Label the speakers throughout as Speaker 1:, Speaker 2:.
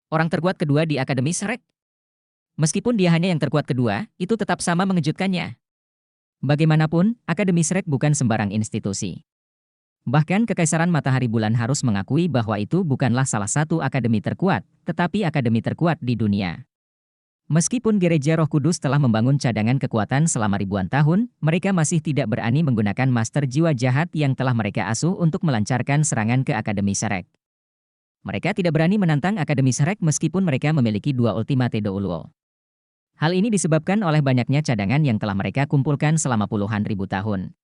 Speaker 1: Orang terkuat kedua di Akademi Shrek. Meskipun dia hanya yang terkuat kedua, itu tetap sama mengejutkannya. Bagaimanapun, Akademi Shrek bukan sembarang institusi. Bahkan Kekaisaran Matahari Bulan harus mengakui bahwa itu bukanlah salah satu akademi terkuat, tetapi akademi terkuat di dunia. Meskipun Gereja Roh Kudus telah membangun cadangan kekuatan selama ribuan tahun, mereka masih tidak berani menggunakan master jiwa jahat yang telah mereka asuh untuk melancarkan serangan ke Akademi Shrek. Mereka tidak berani menantang Akademi Shrek meskipun mereka memiliki dua Ultimate Douluo. Hal ini disebabkan oleh banyaknya cadangan yang telah mereka kumpulkan selama puluhan ribu tahun.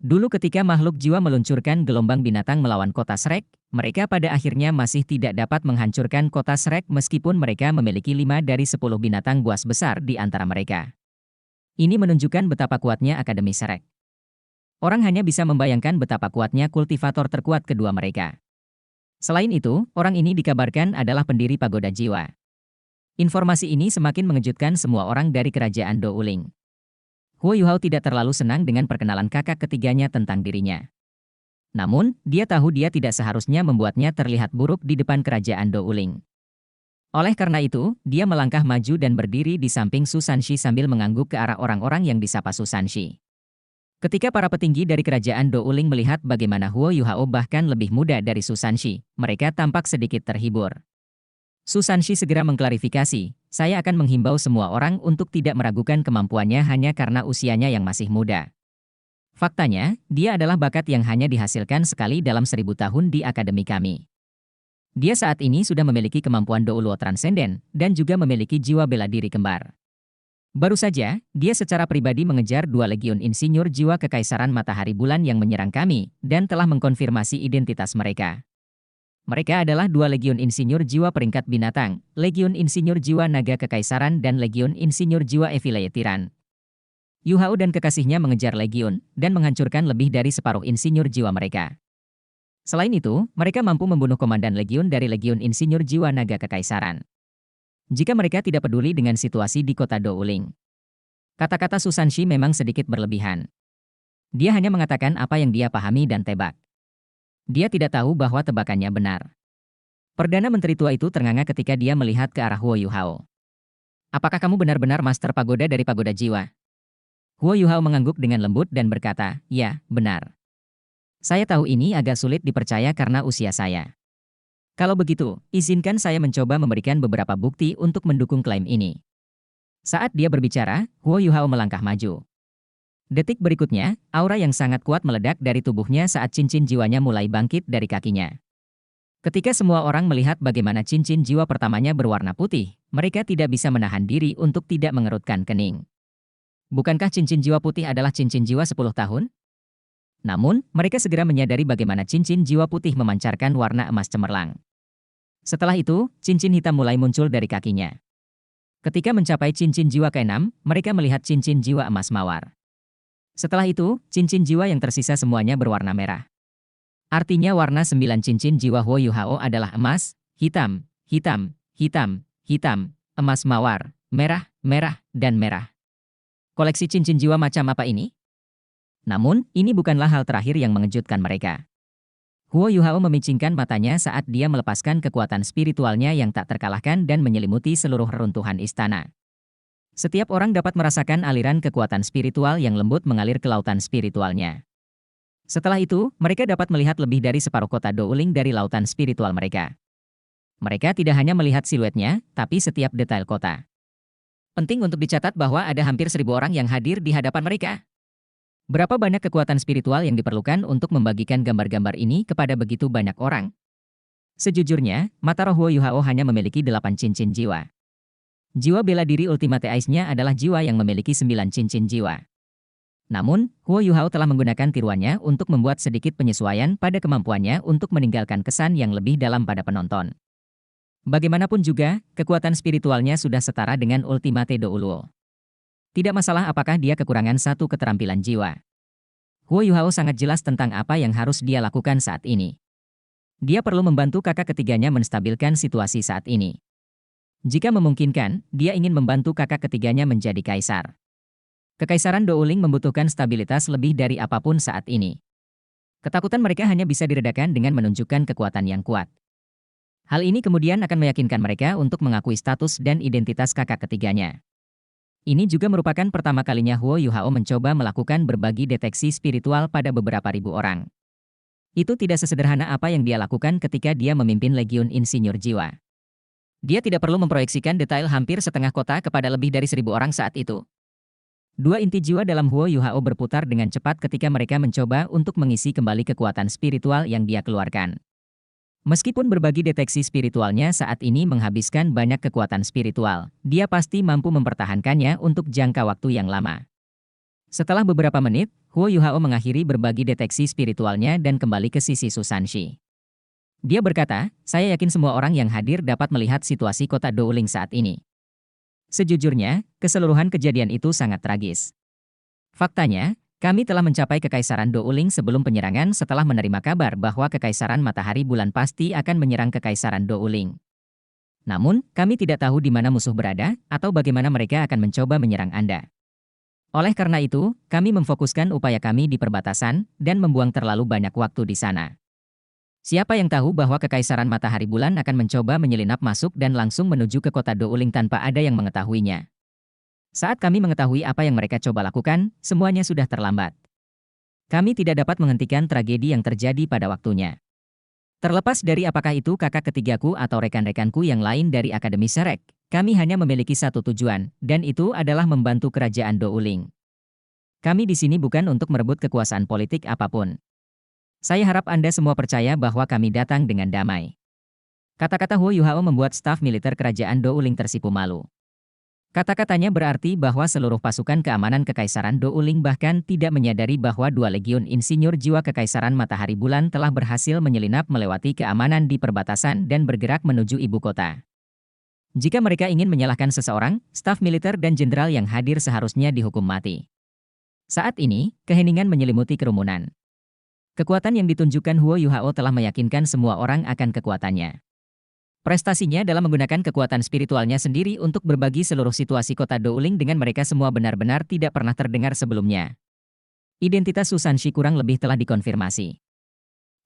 Speaker 1: Dulu ketika makhluk jiwa meluncurkan gelombang binatang melawan kota Shrek, mereka pada akhirnya masih tidak dapat menghancurkan kota Shrek meskipun mereka memiliki 5 dari 10 binatang buas besar di antara mereka. Ini menunjukkan betapa kuatnya Akademi Shrek. Orang hanya bisa membayangkan betapa kuatnya kultivator terkuat kedua mereka. Selain itu, orang ini dikabarkan adalah pendiri Pagoda Jiwa. Informasi ini semakin mengejutkan semua orang dari kerajaan Douling. Huo Yuhao tidak terlalu senang dengan perkenalan kakak ketiganya tentang dirinya. Namun, dia tahu dia tidak seharusnya membuatnya terlihat buruk di depan kerajaan Douling. Oleh karena itu, dia melangkah maju dan berdiri di samping Su Sanshi sambil mengangguk ke arah orang-orang yang disapa Su Sanshi. Ketika para petinggi dari kerajaan Douling melihat bagaimana Huo Yuhao bahkan lebih muda dari Su Sanshi, mereka tampak sedikit terhibur. Su Sanshi segera mengklarifikasi, saya akan menghimbau semua orang untuk tidak meragukan kemampuannya hanya karena usianya yang masih muda. Faktanya, dia adalah bakat yang hanya dihasilkan sekali dalam 1000 tahun di akademi kami. Dia saat ini sudah memiliki kemampuan Douluo Transenden, dan juga memiliki jiwa bela diri kembar. Baru saja, dia secara pribadi mengejar 2 legiun insinyur jiwa Kekaisaran Matahari Bulan yang menyerang kami, dan telah mengkonfirmasi identitas mereka. Mereka adalah 2 legiun insinyur jiwa peringkat binatang, legiun insinyur jiwa naga kekaisaran dan legiun insinyur jiwa Evileye Tiran. Yu Hao dan kekasihnya mengejar legiun, dan menghancurkan lebih dari separuh insinyur jiwa mereka. Selain itu, mereka mampu membunuh komandan legiun dari legiun insinyur jiwa naga kekaisaran. Jika mereka tidak peduli dengan situasi di kota Douling. Kata-kata Su Sanshi memang sedikit berlebihan. Dia hanya mengatakan apa yang dia pahami dan tebak. Dia tidak tahu bahwa tebakannya benar. Perdana Menteri tua itu ternganga ketika dia melihat ke arah Huo Yuhao. Apakah kamu benar-benar Master Pagoda dari Pagoda Jiwa? Huo Yuhao mengangguk dengan lembut dan berkata, ya, benar. Saya tahu ini agak sulit dipercaya karena usia saya. Kalau begitu, izinkan saya mencoba memberikan beberapa bukti untuk mendukung klaim ini. Saat dia berbicara, Huo Yuhao melangkah maju. Detik berikutnya, aura yang sangat kuat meledak dari tubuhnya saat cincin jiwanya mulai bangkit dari kakinya. Ketika semua orang melihat bagaimana cincin jiwa pertamanya berwarna putih, mereka tidak bisa menahan diri untuk tidak mengerutkan kening. Bukankah cincin jiwa putih adalah cincin jiwa 10 tahun? Namun, mereka segera menyadari bagaimana cincin jiwa putih memancarkan warna emas cemerlang. Setelah itu, cincin hitam mulai muncul dari kakinya. Ketika mencapai cincin jiwa ke-6, mereka melihat cincin jiwa emas mawar. Setelah itu, cincin jiwa yang tersisa semuanya berwarna merah. Artinya warna 9 cincin jiwa Huo Yuhao adalah emas, hitam, hitam, hitam, hitam, emas mawar, merah, merah, dan merah. Koleksi cincin jiwa macam apa ini? Namun, ini bukanlah hal terakhir yang mengejutkan mereka. Huo Yuhao memicingkan matanya saat dia melepaskan kekuatan spiritualnya yang tak terkalahkan dan menyelimuti seluruh reruntuhan istana. Setiap orang dapat merasakan aliran kekuatan spiritual yang lembut mengalir ke lautan spiritualnya. Setelah itu, mereka dapat melihat lebih dari separuh kota Douling dari lautan spiritual mereka. Mereka tidak hanya melihat siluetnya, tapi setiap detail kota. Penting untuk dicatat bahwa ada hampir 1000 orang yang hadir di hadapan mereka. Berapa banyak kekuatan spiritual yang diperlukan untuk membagikan gambar-gambar ini kepada begitu banyak orang? Sejujurnya, mata roh Huo Yuhao hanya memiliki 8 cincin jiwa. Jiwa bela diri Ultimate Ice-nya adalah jiwa yang memiliki 9 cincin jiwa. Namun, Huo Yuhao telah menggunakan tiruannya untuk membuat sedikit penyesuaian pada kemampuannya untuk meninggalkan kesan yang lebih dalam pada penonton. Bagaimanapun juga, kekuatan spiritualnya sudah setara dengan Ultimate Douluo. Tidak masalah apakah dia kekurangan satu keterampilan jiwa. Huo Yuhao sangat jelas tentang apa yang harus dia lakukan saat ini. Dia perlu membantu kakak ketiganya menstabilkan situasi saat ini. Jika memungkinkan, dia ingin membantu kakak ketiganya menjadi kaisar. Kekaisaran Douling membutuhkan stabilitas lebih dari apapun saat ini. Ketakutan mereka hanya bisa diredakan dengan menunjukkan kekuatan yang kuat. Hal ini kemudian akan meyakinkan mereka untuk mengakui status dan identitas kakak ketiganya. Ini juga merupakan pertama kalinya Huo Yuhao mencoba melakukan berbagi deteksi spiritual pada beberapa ribu orang. Itu tidak sesederhana apa yang dia lakukan ketika dia memimpin Legiun Insinyur Jiwa. Dia tidak perlu memproyeksikan detail hampir setengah kota kepada lebih dari 1.000 orang saat itu. Dua inti jiwa dalam Huo Yuhao berputar dengan cepat ketika mereka mencoba untuk mengisi kembali kekuatan spiritual yang dia keluarkan. Meskipun berbagi deteksi spiritualnya saat ini menghabiskan banyak kekuatan spiritual, dia pasti mampu mempertahankannya untuk jangka waktu yang lama. Setelah beberapa menit, Huo Yuhao mengakhiri berbagi deteksi spiritualnya dan kembali ke sisi Susanshi. Dia berkata, saya yakin semua orang yang hadir dapat melihat situasi kota Douling saat ini. Sejujurnya, keseluruhan kejadian itu sangat tragis. Faktanya, kami telah mencapai Kekaisaran Douling sebelum penyerangan setelah menerima kabar bahwa Kekaisaran Matahari Bulan pasti akan menyerang Kekaisaran Douling. Namun, kami tidak tahu di mana musuh berada atau bagaimana mereka akan mencoba menyerang Anda. Oleh karena itu, kami memfokuskan upaya kami di perbatasan dan membuang terlalu banyak waktu di sana. Siapa yang tahu bahwa Kekaisaran Matahari Bulan akan mencoba menyelinap masuk dan langsung menuju ke kota Douling tanpa ada yang mengetahuinya. Saat kami mengetahui apa yang mereka coba lakukan, semuanya sudah terlambat. Kami tidak dapat menghentikan tragedi yang terjadi pada waktunya. Terlepas dari apakah itu kakak ketigaku atau rekan-rekanku yang lain dari Akademi Shrek, kami hanya memiliki satu tujuan, dan itu adalah membantu kerajaan Douling. Kami di sini bukan untuk merebut kekuasaan politik apapun. Saya harap Anda semua percaya bahwa kami datang dengan damai. Kata-kata Huo Yuhao membuat staf militer kerajaan Douling tersipu malu. Kata-katanya berarti bahwa seluruh pasukan keamanan Kekaisaran Douling bahkan tidak menyadari bahwa dua legiun insinyur jiwa Kekaisaran Matahari Bulan telah berhasil menyelinap melewati keamanan di perbatasan dan bergerak menuju ibu kota. Jika mereka ingin menyalahkan seseorang, staf militer dan jenderal yang hadir seharusnya dihukum mati. Saat ini, keheningan menyelimuti kerumunan. Kekuatan yang ditunjukkan Huo Yuhao telah meyakinkan semua orang akan kekuatannya. Prestasinya dalam menggunakan kekuatan spiritualnya sendiri untuk berbagi seluruh situasi kota Douling dengan mereka semua benar-benar tidak pernah terdengar sebelumnya. Identitas Susanshi kurang lebih telah dikonfirmasi.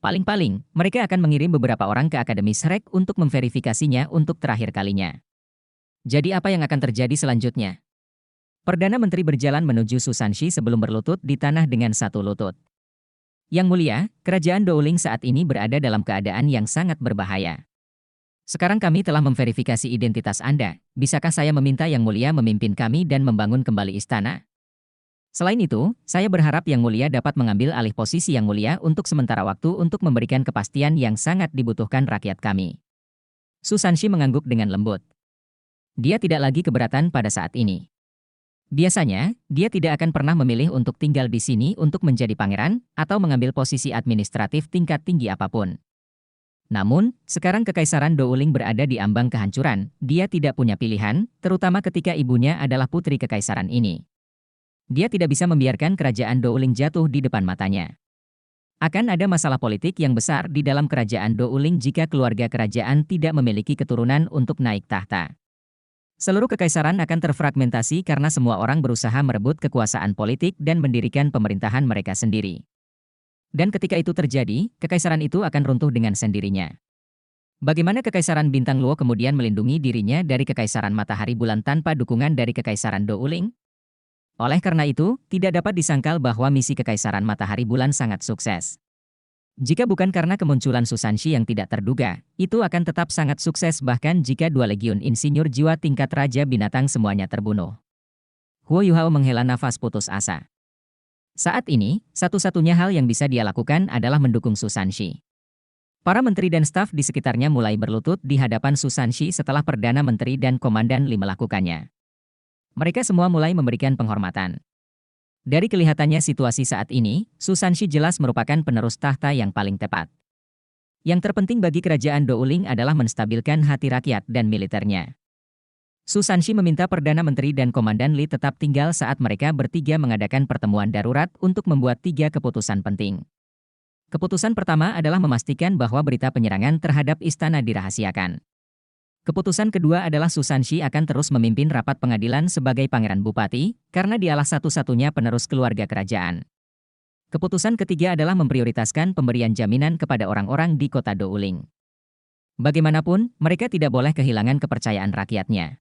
Speaker 1: Paling-paling, mereka akan mengirim beberapa orang ke Akademi Shrek untuk memverifikasinya untuk terakhir kalinya. Jadi apa yang akan terjadi selanjutnya? Perdana Menteri berjalan menuju Susanshi sebelum berlutut di tanah dengan satu lutut. Yang mulia, kerajaan Douling saat ini berada dalam keadaan yang sangat berbahaya. Sekarang kami telah memverifikasi identitas Anda. Bisakah saya meminta Yang Mulia memimpin kami dan membangun kembali istana? Selain itu, saya berharap Yang Mulia dapat mengambil alih posisi Yang Mulia untuk sementara waktu untuk memberikan kepastian yang sangat dibutuhkan rakyat kami. Susanshi mengangguk dengan lembut. Dia tidak lagi keberatan pada saat ini. Biasanya, dia tidak akan pernah memilih untuk tinggal di sini untuk menjadi pangeran atau mengambil posisi administratif tingkat tinggi apapun. Namun, sekarang Kekaisaran Douling berada di ambang kehancuran. Dia tidak punya pilihan, terutama ketika ibunya adalah putri kekaisaran ini. Dia tidak bisa membiarkan kerajaan Douling jatuh di depan matanya. Akan ada masalah politik yang besar di dalam kerajaan Douling jika keluarga kerajaan tidak memiliki keturunan untuk naik tahta. Seluruh kekaisaran akan terfragmentasi karena semua orang berusaha merebut kekuasaan politik dan mendirikan pemerintahan mereka sendiri. Dan ketika itu terjadi, kekaisaran itu akan runtuh dengan sendirinya. Bagaimana Kekaisaran Bintang Luo kemudian melindungi dirinya dari Kekaisaran Matahari Bulan tanpa dukungan dari Kekaisaran Douling? Oleh karena itu, tidak dapat disangkal bahwa misi Kekaisaran Matahari Bulan sangat sukses. Jika bukan karena kemunculan Susanshi yang tidak terduga, itu akan tetap sangat sukses bahkan jika dua legiun insinyur jiwa tingkat Raja Binatang semuanya terbunuh. Huo Yuhao menghela nafas putus asa. Saat ini, satu-satunya hal yang bisa dia lakukan adalah mendukung Susanshi. Para menteri dan staf di sekitarnya mulai berlutut di hadapan Susanshi setelah Perdana Menteri dan Komandan Li melakukannya. Mereka semua mulai memberikan penghormatan. Dari kelihatannya situasi saat ini, Susanshi jelas merupakan penerus tahta yang paling tepat. Yang terpenting bagi kerajaan Douling adalah menstabilkan hati rakyat dan militernya. Susanshi meminta Perdana Menteri dan Komandan Li tetap tinggal saat mereka bertiga mengadakan pertemuan darurat untuk membuat 3 keputusan penting. Keputusan pertama adalah memastikan bahwa berita penyerangan terhadap istana dirahasiakan. Keputusan kedua adalah Susanshi akan terus memimpin rapat pengadilan sebagai Pangeran Bupati, karena dialah satu-satunya penerus keluarga kerajaan. Keputusan ketiga adalah memprioritaskan pemberian jaminan kepada orang-orang di kota Douling. Bagaimanapun, mereka tidak boleh kehilangan kepercayaan rakyatnya.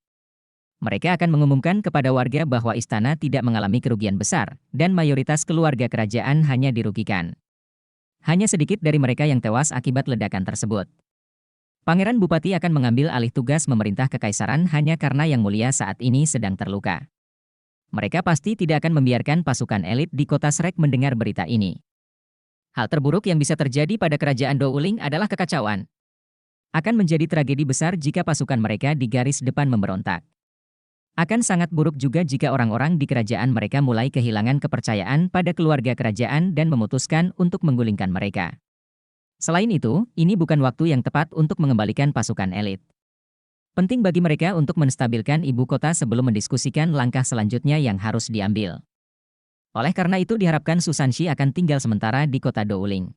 Speaker 1: Mereka akan mengumumkan kepada warga bahwa istana tidak mengalami kerugian besar, dan mayoritas keluarga kerajaan hanya dirugikan. Hanya sedikit dari mereka yang tewas akibat ledakan tersebut. Pangeran Bupati akan mengambil alih tugas memerintah kekaisaran hanya karena Yang Mulia saat ini sedang terluka. Mereka pasti tidak akan membiarkan pasukan elit di kota Shrek mendengar berita ini. Hal terburuk yang bisa terjadi pada kerajaan Dowling adalah kekacauan. Akan menjadi tragedi besar jika pasukan mereka di garis depan memberontak. Akan sangat buruk juga jika orang-orang di kerajaan mereka mulai kehilangan kepercayaan pada keluarga kerajaan dan memutuskan untuk menggulingkan mereka. Selain itu, ini bukan waktu yang tepat untuk mengembalikan pasukan elit. Penting bagi mereka untuk menstabilkan ibu kota sebelum mendiskusikan langkah selanjutnya yang harus diambil. Oleh karena itu diharapkan Susanshi akan tinggal sementara di kota Dowling.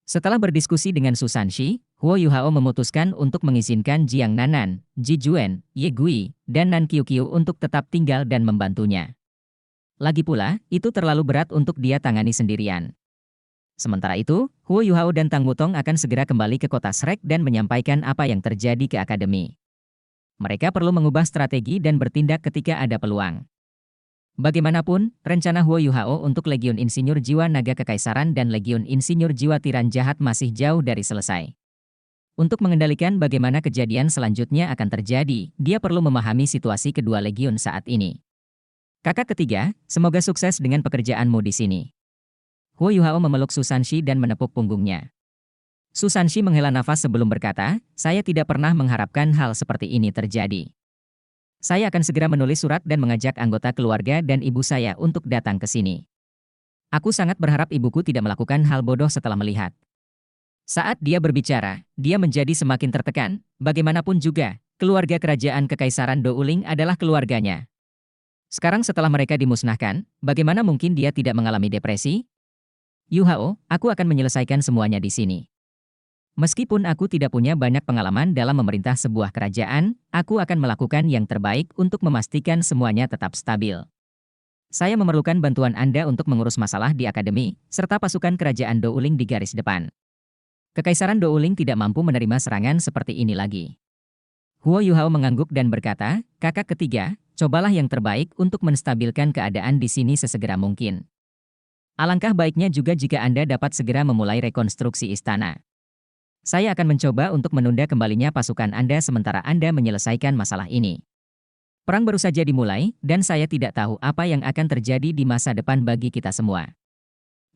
Speaker 1: Setelah berdiskusi dengan Susanshi, Huo Yuhao memutuskan untuk mengizinkan Jiang Nanan, Ji Juen, Ye Gui, dan Nan Qiuqiu untuk tetap tinggal dan membantunya. Lagi pula, itu terlalu berat untuk dia tangani sendirian. Sementara itu, Huo Yuhao dan Tang Wutong akan segera kembali ke kota Shrek dan menyampaikan apa yang terjadi ke akademi. Mereka perlu mengubah strategi dan bertindak ketika ada peluang. Bagaimanapun, rencana Huo Yuhao untuk Legiun Insinyur Jiwa Naga Kekaisaran dan Legiun Insinyur Jiwa Tiran Jahat masih jauh dari selesai. Untuk mengendalikan bagaimana kejadian selanjutnya akan terjadi, dia perlu memahami situasi kedua legiun saat ini. Kakak ketiga, semoga sukses dengan pekerjaanmu di sini. Huo Yuhao memeluk Susanshi dan menepuk punggungnya. Susanshi menghela nafas sebelum berkata, saya tidak pernah mengharapkan hal seperti ini terjadi. Saya akan segera menulis surat dan mengajak anggota keluarga dan ibu saya untuk datang ke sini. Aku sangat berharap ibuku tidak melakukan hal bodoh setelah melihat. Saat dia berbicara, dia menjadi semakin tertekan. Bagaimanapun juga, keluarga kerajaan Kekaisaran Dowling adalah keluarganya. Sekarang setelah mereka dimusnahkan, bagaimana mungkin dia tidak mengalami depresi? Yuhao, aku akan menyelesaikan semuanya di sini. Meskipun aku tidak punya banyak pengalaman dalam memerintah sebuah kerajaan, aku akan melakukan yang terbaik untuk memastikan semuanya tetap stabil. Saya memerlukan bantuan Anda untuk mengurus masalah di akademi, serta pasukan kerajaan Dowling di garis depan. Kekaisaran Dowling tidak mampu menerima serangan seperti ini lagi. Huo Yuhao mengangguk dan berkata, kakak ketiga, cobalah yang terbaik untuk menstabilkan keadaan di sini sesegera mungkin. Alangkah baiknya juga jika Anda dapat segera memulai rekonstruksi istana. Saya akan mencoba untuk menunda kembalinya pasukan Anda sementara Anda menyelesaikan masalah ini. Perang baru saja dimulai, dan saya tidak tahu apa yang akan terjadi di masa depan bagi kita semua.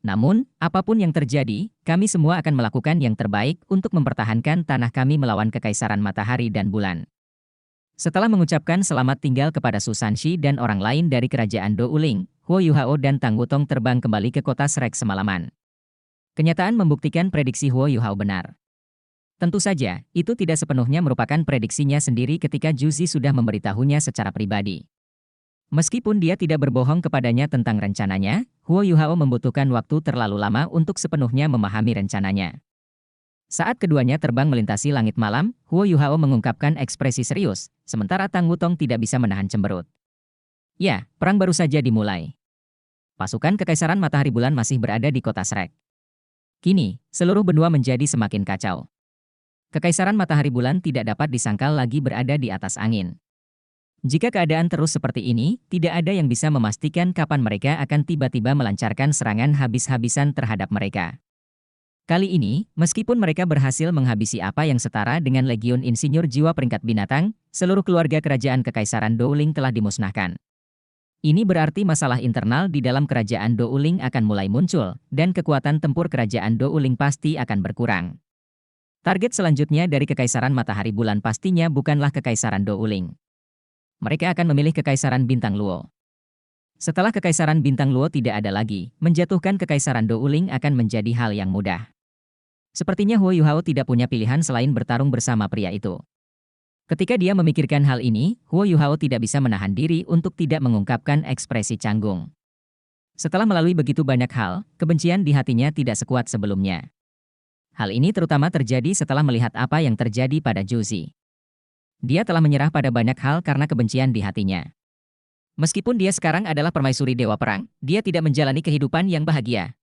Speaker 1: Namun, apapun yang terjadi, kami semua akan melakukan yang terbaik untuk mempertahankan tanah kami melawan Kekaisaran Matahari dan Bulan. Setelah mengucapkan selamat tinggal kepada Susanshi dan orang lain dari kerajaan Dowling, Huo Yuhao dan Tang Wutong terbang kembali ke kota Shrek semalaman. Kenyataan membuktikan prediksi Huo Yuhao benar. Tentu saja, itu tidak sepenuhnya merupakan prediksinya sendiri ketika Juzi sudah memberitahunya secara pribadi. Meskipun dia tidak berbohong kepadanya tentang rencananya, Huo Yuhao membutuhkan waktu terlalu lama untuk sepenuhnya memahami rencananya. Saat keduanya terbang melintasi langit malam, Huo Yuhao mengungkapkan ekspresi serius, sementara Tang Wutong tidak bisa menahan cemberut. Ya, perang baru saja dimulai. Pasukan Kekaisaran Matahari Bulan masih berada di kota Shrek. Kini, seluruh benua menjadi semakin kacau. Kekaisaran Matahari Bulan tidak dapat disangkal lagi berada di atas angin. Jika keadaan terus seperti ini, tidak ada yang bisa memastikan kapan mereka akan tiba-tiba melancarkan serangan habis-habisan terhadap mereka. Kali ini, meskipun mereka berhasil menghabisi apa yang setara dengan Legiun Insinyur Jiwa peringkat binatang, seluruh keluarga kerajaan Kekaisaran Dowling telah dimusnahkan. Ini berarti masalah internal di dalam kerajaan Dowling akan mulai muncul, dan kekuatan tempur kerajaan Dowling pasti akan berkurang. Target selanjutnya dari Kekaisaran Matahari Bulan pastinya bukanlah Kekaisaran Dowling. Mereka akan memilih Kekaisaran Bintang Luo. Setelah Kekaisaran Bintang Luo tidak ada lagi, menjatuhkan Kekaisaran Dowling akan menjadi hal yang mudah. Sepertinya Huo Yuhao tidak punya pilihan selain bertarung bersama pria itu. Ketika dia memikirkan hal ini, Huo Yuhao tidak bisa menahan diri untuk tidak mengungkapkan ekspresi canggung. Setelah melalui begitu banyak hal, kebencian di hatinya tidak sekuat sebelumnya. Hal ini terutama terjadi setelah melihat apa yang terjadi pada Juzi. Dia telah menyerah pada banyak hal karena kebencian di hatinya. Meskipun dia sekarang adalah permaisuri Dewa Perang, dia tidak menjalani kehidupan yang bahagia.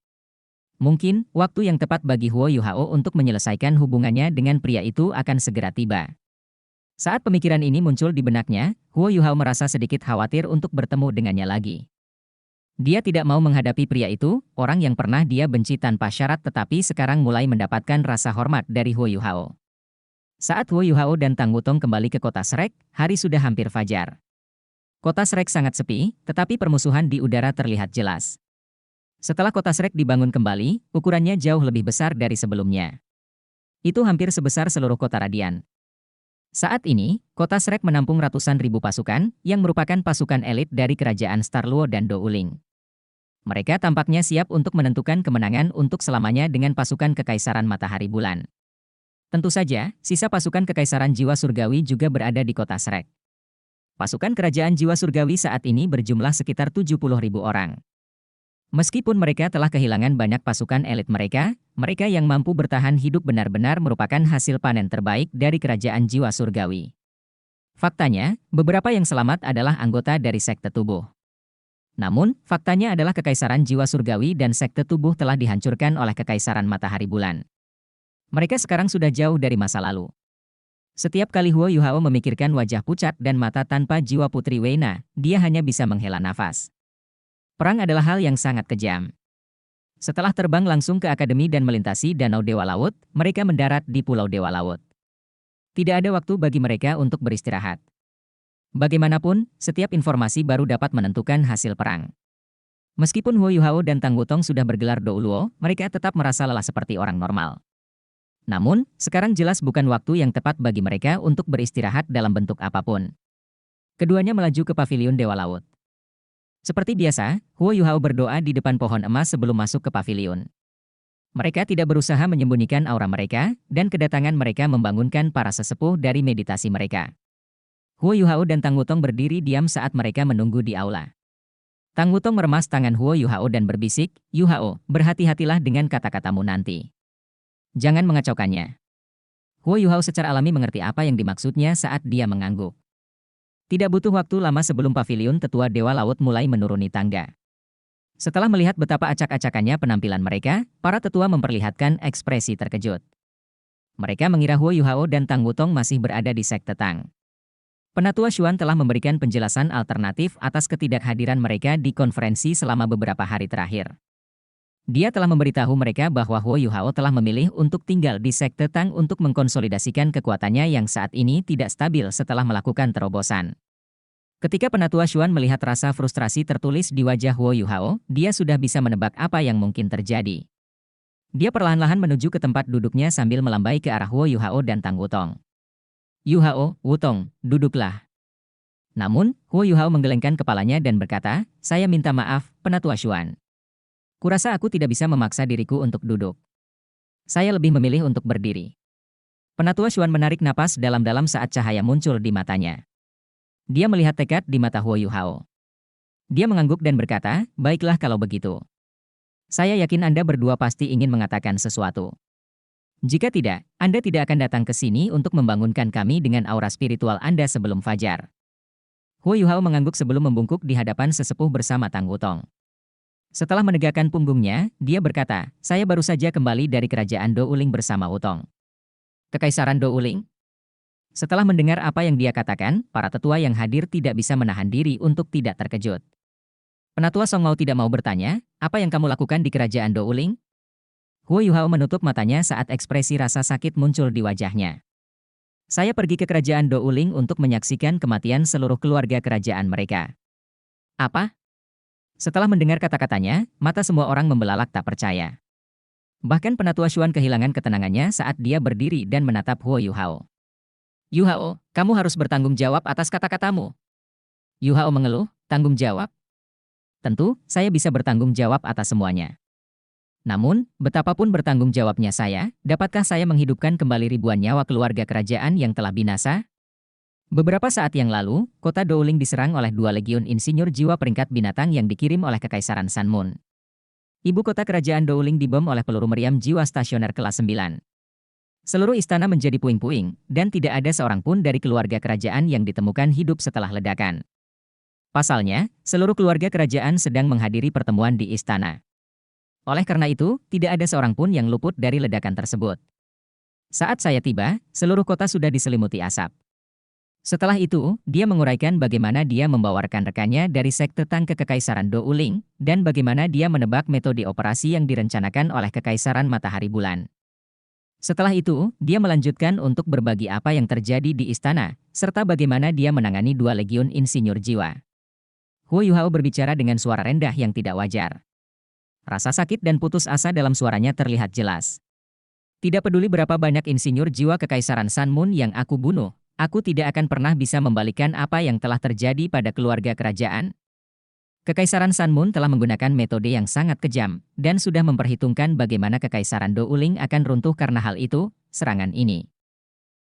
Speaker 1: Mungkin, waktu yang tepat bagi Huo Yuhao untuk menyelesaikan hubungannya dengan pria itu akan segera tiba. Saat pemikiran ini muncul di benaknya, Huo Yuhao merasa sedikit khawatir untuk bertemu dengannya lagi. Dia tidak mau menghadapi pria itu, orang yang pernah dia benci tanpa syarat tetapi sekarang mulai mendapatkan rasa hormat dari Huo Yuhao. Saat Huo Yuhao dan Tang Wutong kembali ke kota Shrek, hari sudah hampir fajar. Kota Shrek sangat sepi, tetapi permusuhan di udara terlihat jelas. Setelah kota Shrek dibangun kembali, ukurannya jauh lebih besar dari sebelumnya. Itu hampir sebesar seluruh kota Radian. Saat ini, kota Shrek menampung ratusan ribu pasukan, yang merupakan pasukan elit dari kerajaan Starluo dan Douling. Mereka tampaknya siap untuk menentukan kemenangan untuk selamanya dengan pasukan Kekaisaran Matahari Bulan. Tentu saja, sisa pasukan Kekaisaran Jiwa Surgawi juga berada di kota Shrek. Pasukan Kerajaan Jiwa Surgawi saat ini berjumlah sekitar 70.000 orang. Meskipun mereka telah kehilangan banyak pasukan elit mereka yang mampu bertahan hidup benar-benar merupakan hasil panen terbaik dari Kerajaan Jiwa Surgawi. Faktanya, beberapa yang selamat adalah anggota dari Sekte Tubuh. Namun, faktanya adalah Kekaisaran Jiwa Surgawi dan Sekte Tubuh telah dihancurkan oleh Kekaisaran Matahari Bulan. Mereka sekarang sudah jauh dari masa lalu. Setiap kali Huo Yuhao memikirkan wajah pucat dan mata tanpa jiwa Putri Weina, dia hanya bisa menghela nafas. Perang adalah hal yang sangat kejam. Setelah terbang langsung ke akademi dan melintasi Danau Dewa Laut, mereka mendarat di Pulau Dewa Laut. Tidak ada waktu bagi mereka untuk beristirahat. Bagaimanapun, setiap informasi baru dapat menentukan hasil perang. Meskipun Huo Yuhao dan Tang Wutong sudah bergelar Douluo, mereka tetap merasa lelah seperti orang normal. Namun, sekarang jelas bukan waktu yang tepat bagi mereka untuk beristirahat dalam bentuk apapun. Keduanya melaju ke paviliun Dewa Laut. Seperti biasa, Huo Yuhao berdoa di depan pohon emas sebelum masuk ke paviliun. Mereka tidak berusaha menyembunyikan aura mereka, dan kedatangan mereka membangunkan para sesepuh dari meditasi mereka. Huo Yuhao dan Tang Wutong berdiri diam saat mereka menunggu di aula. Tang Wutong meremas tangan Huo Yuhao dan berbisik, "Yuhao, berhati-hatilah dengan kata-katamu nanti. Jangan mengacaukannya." Huo Yuhao secara alami mengerti apa yang dimaksudnya saat dia mengangguk. Tidak butuh waktu lama sebelum paviliun tetua Dewa Laut mulai menuruni tangga. Setelah melihat betapa acak-acakannya penampilan mereka, para tetua memperlihatkan ekspresi terkejut. Mereka mengira Huo Yuhao dan Tang Wutong masih berada di Sekte Tang. Penatua Xuan telah memberikan penjelasan alternatif atas ketidakhadiran mereka di konferensi selama beberapa hari terakhir. Dia telah memberitahu mereka bahwa Huo Yuhao telah memilih untuk tinggal di Sekte Tang untuk mengkonsolidasikan kekuatannya yang saat ini tidak stabil setelah melakukan terobosan. Ketika Penatua Xuan melihat rasa frustrasi tertulis di wajah Huo Yuhao, dia sudah bisa menebak apa yang mungkin terjadi. Dia perlahan-lahan menuju ke tempat duduknya sambil melambai ke arah Huo Yuhao dan Tang Wutong. "Yuhao, Wutong, duduklah." Namun, Huo Yuhao menggelengkan kepalanya dan berkata, "Saya minta maaf, Penatua Xuan. Kurasa aku tidak bisa memaksa diriku untuk duduk. Saya lebih memilih untuk berdiri." Penatua Xuan menarik napas dalam-dalam saat cahaya muncul di matanya. Dia melihat tekad di mata Huo Yuhao. Dia mengangguk dan berkata, "Baiklah kalau begitu. Saya yakin Anda berdua pasti ingin mengatakan sesuatu. Jika tidak, Anda tidak akan datang ke sini untuk membangunkan kami dengan aura spiritual Anda sebelum fajar." Huo Yuhao mengangguk sebelum membungkuk di hadapan sesepuh bersama Tang Wutong. Setelah menegakkan punggungnya, dia berkata, "Saya baru saja kembali dari kerajaan Douling bersama Wutong." "Kekaisaran Douling?" Setelah mendengar apa yang dia katakan, para tetua yang hadir tidak bisa menahan diri untuk tidak terkejut. Penatua Song Mao tidak mau bertanya, "Apa yang kamu lakukan di kerajaan Douling?" Huo Yuhao menutup matanya saat ekspresi rasa sakit muncul di wajahnya. "Saya pergi ke kerajaan Douling untuk menyaksikan kematian seluruh keluarga kerajaan mereka." "Apa?" Setelah mendengar kata-katanya, mata semua orang membelalak tak percaya. Bahkan Penatua Xuan kehilangan ketenangannya saat dia berdiri dan menatap Huo Yuhao. "Yuhao, kamu harus bertanggung jawab atas kata-katamu." Yuhao mengeluh, "Tanggung jawab? Tentu, saya bisa bertanggung jawab atas semuanya. Namun, betapapun bertanggung jawabnya saya, dapatkah saya menghidupkan kembali ribuan nyawa keluarga kerajaan yang telah binasa?" Beberapa saat yang lalu, kota Douling diserang oleh 2 legiun insinyur jiwa peringkat binatang yang dikirim oleh Kekaisaran Sanmun. Ibu kota kerajaan Douling dibom oleh peluru meriam jiwa stasioner kelas 9. Seluruh istana menjadi puing-puing, dan tidak ada seorang pun dari keluarga kerajaan yang ditemukan hidup setelah ledakan. Pasalnya, seluruh keluarga kerajaan sedang menghadiri pertemuan di istana. Oleh karena itu, tidak ada seorang pun yang luput dari ledakan tersebut. Saat saya tiba, seluruh kota sudah diselimuti asap. Setelah itu, dia menguraikan bagaimana dia membawa rekan-rekannya dari sekte Tang ke Kekaisaran Douling, dan bagaimana dia menebak metode operasi yang direncanakan oleh Kekaisaran Matahari Bulan. Setelah itu, dia melanjutkan untuk berbagi apa yang terjadi di istana, serta bagaimana dia menangani 2 legiun insinyur jiwa. Huo Yuhao berbicara dengan suara rendah yang tidak wajar. Rasa sakit dan putus asa dalam suaranya terlihat jelas. Tidak peduli berapa banyak insinyur jiwa Kekaisaran Sanmun yang aku bunuh, aku tidak akan pernah bisa membalikan apa yang telah terjadi pada keluarga kerajaan. Kekaisaran Sanmun telah menggunakan metode yang sangat kejam, dan sudah memperhitungkan bagaimana Kekaisaran Douling akan runtuh karena hal itu, serangan ini.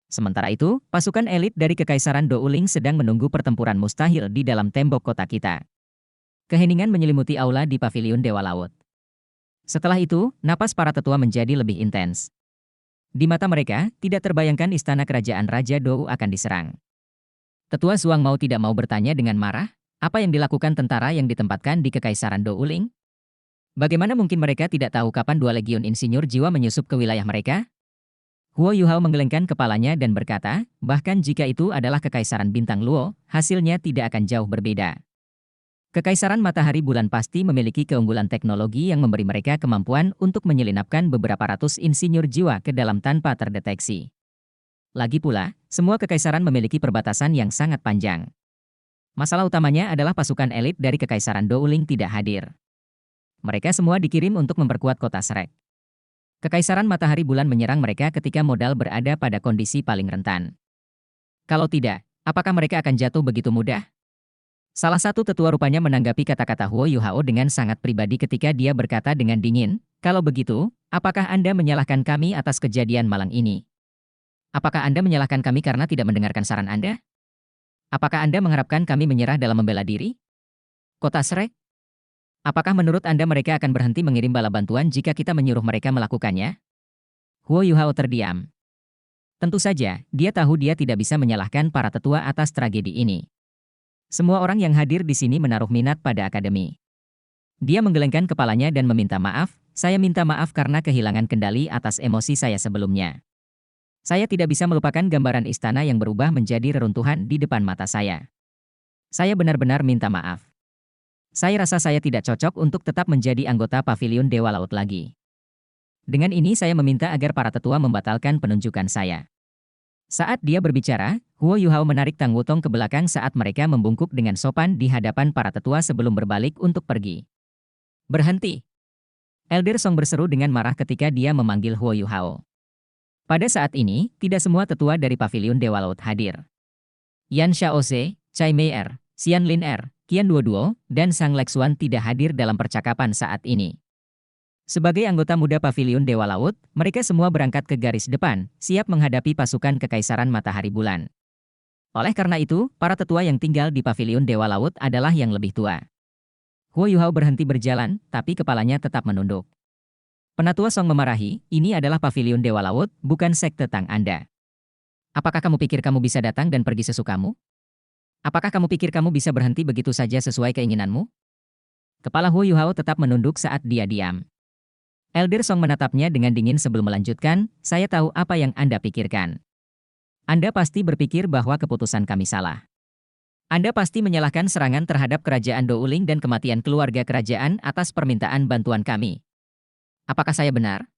Speaker 1: Sementara itu, pasukan elit dari Kekaisaran Douling sedang menunggu pertempuran mustahil di dalam tembok kota kita. Keheningan menyelimuti aula di paviliun Dewa Laut. Setelah itu, napas para tetua menjadi lebih intens. Di mata mereka, tidak terbayangkan istana kerajaan Raja Dou akan diserang. Tetua Zhuang mau tidak mau bertanya dengan marah, apa yang dilakukan tentara yang ditempatkan di Kekaisaran Douling? Bagaimana mungkin mereka tidak tahu kapan 2 legiun insinyur jiwa menyusup ke wilayah mereka? Huo Yuhao menggelengkan kepalanya dan berkata, bahkan jika itu adalah Kekaisaran Bintang Luo, hasilnya tidak akan jauh berbeda. Kekaisaran Matahari Bulan pasti memiliki keunggulan teknologi yang memberi mereka kemampuan untuk menyelinapkan beberapa ratus insinyur jiwa ke dalam tanpa terdeteksi. Lagi pula, semua kekaisaran memiliki perbatasan yang sangat panjang. Masalah utamanya adalah pasukan elit dari Kekaisaran Douling tidak hadir. Mereka semua dikirim untuk memperkuat kota Shrek. Kekaisaran Matahari Bulan menyerang mereka ketika modal berada pada kondisi paling rentan. Kalau tidak, apakah mereka akan jatuh begitu mudah? Salah satu tetua rupanya menanggapi kata-kata Huo Yuhao dengan sangat pribadi ketika dia berkata dengan dingin, kalau begitu, apakah Anda menyalahkan kami atas kejadian malang ini? Apakah Anda menyalahkan kami karena tidak mendengarkan saran Anda? Apakah Anda mengharapkan kami menyerah dalam membela diri? Kota Shrek? Apakah menurut Anda mereka akan berhenti mengirim bala bantuan jika kita menyuruh mereka melakukannya? Huo Yuhao terdiam. Tentu saja, dia tahu dia tidak bisa menyalahkan para tetua atas tragedi ini. Semua orang yang hadir di sini menaruh minat pada akademi. Dia menggelengkan kepalanya dan meminta maaf, saya minta maaf karena kehilangan kendali atas emosi saya sebelumnya. Saya tidak bisa melupakan gambaran istana yang berubah menjadi reruntuhan di depan mata saya. Saya benar-benar minta maaf. Saya rasa saya tidak cocok untuk tetap menjadi anggota Paviliun Dewa Laut lagi. Dengan ini saya meminta agar para tetua membatalkan penunjukan saya. Saat dia berbicara, Huo Yuhao menarik Tang Wutong ke belakang saat mereka membungkuk dengan sopan di hadapan para tetua sebelum berbalik untuk pergi. Berhenti! Elder Song berseru dengan marah ketika dia memanggil Huo Yuhao. Pada saat ini, tidak semua tetua dari Paviliun Dewa Laut hadir. Yan Xiaoze, Cai Mei, Xian Lin, Qian Duoduo, dan Sang Lexuan tidak hadir dalam percakapan saat ini. Sebagai anggota muda Paviliun Dewa Laut, mereka semua berangkat ke garis depan, siap menghadapi pasukan Kekaisaran Matahari Bulan. Oleh karena itu, para tetua yang tinggal di Paviliun Dewa Laut adalah yang lebih tua. Huo Yuhao berhenti berjalan, tapi kepalanya tetap menunduk. Penatua Song memarahi, ini adalah Paviliun Dewa Laut, bukan sekte Tang Anda. Apakah kamu pikir kamu bisa datang dan pergi sesukamu? Apakah kamu pikir kamu bisa berhenti begitu saja sesuai keinginanmu? Kepala Huo Yuhao tetap menunduk saat dia diam. Elder Song menatapnya dengan dingin sebelum melanjutkan, saya tahu apa yang Anda pikirkan. Anda pasti berpikir bahwa keputusan kami salah. Anda pasti menyalahkan serangan terhadap kerajaan Douling dan kematian keluarga kerajaan atas permintaan bantuan kami. Apakah saya benar?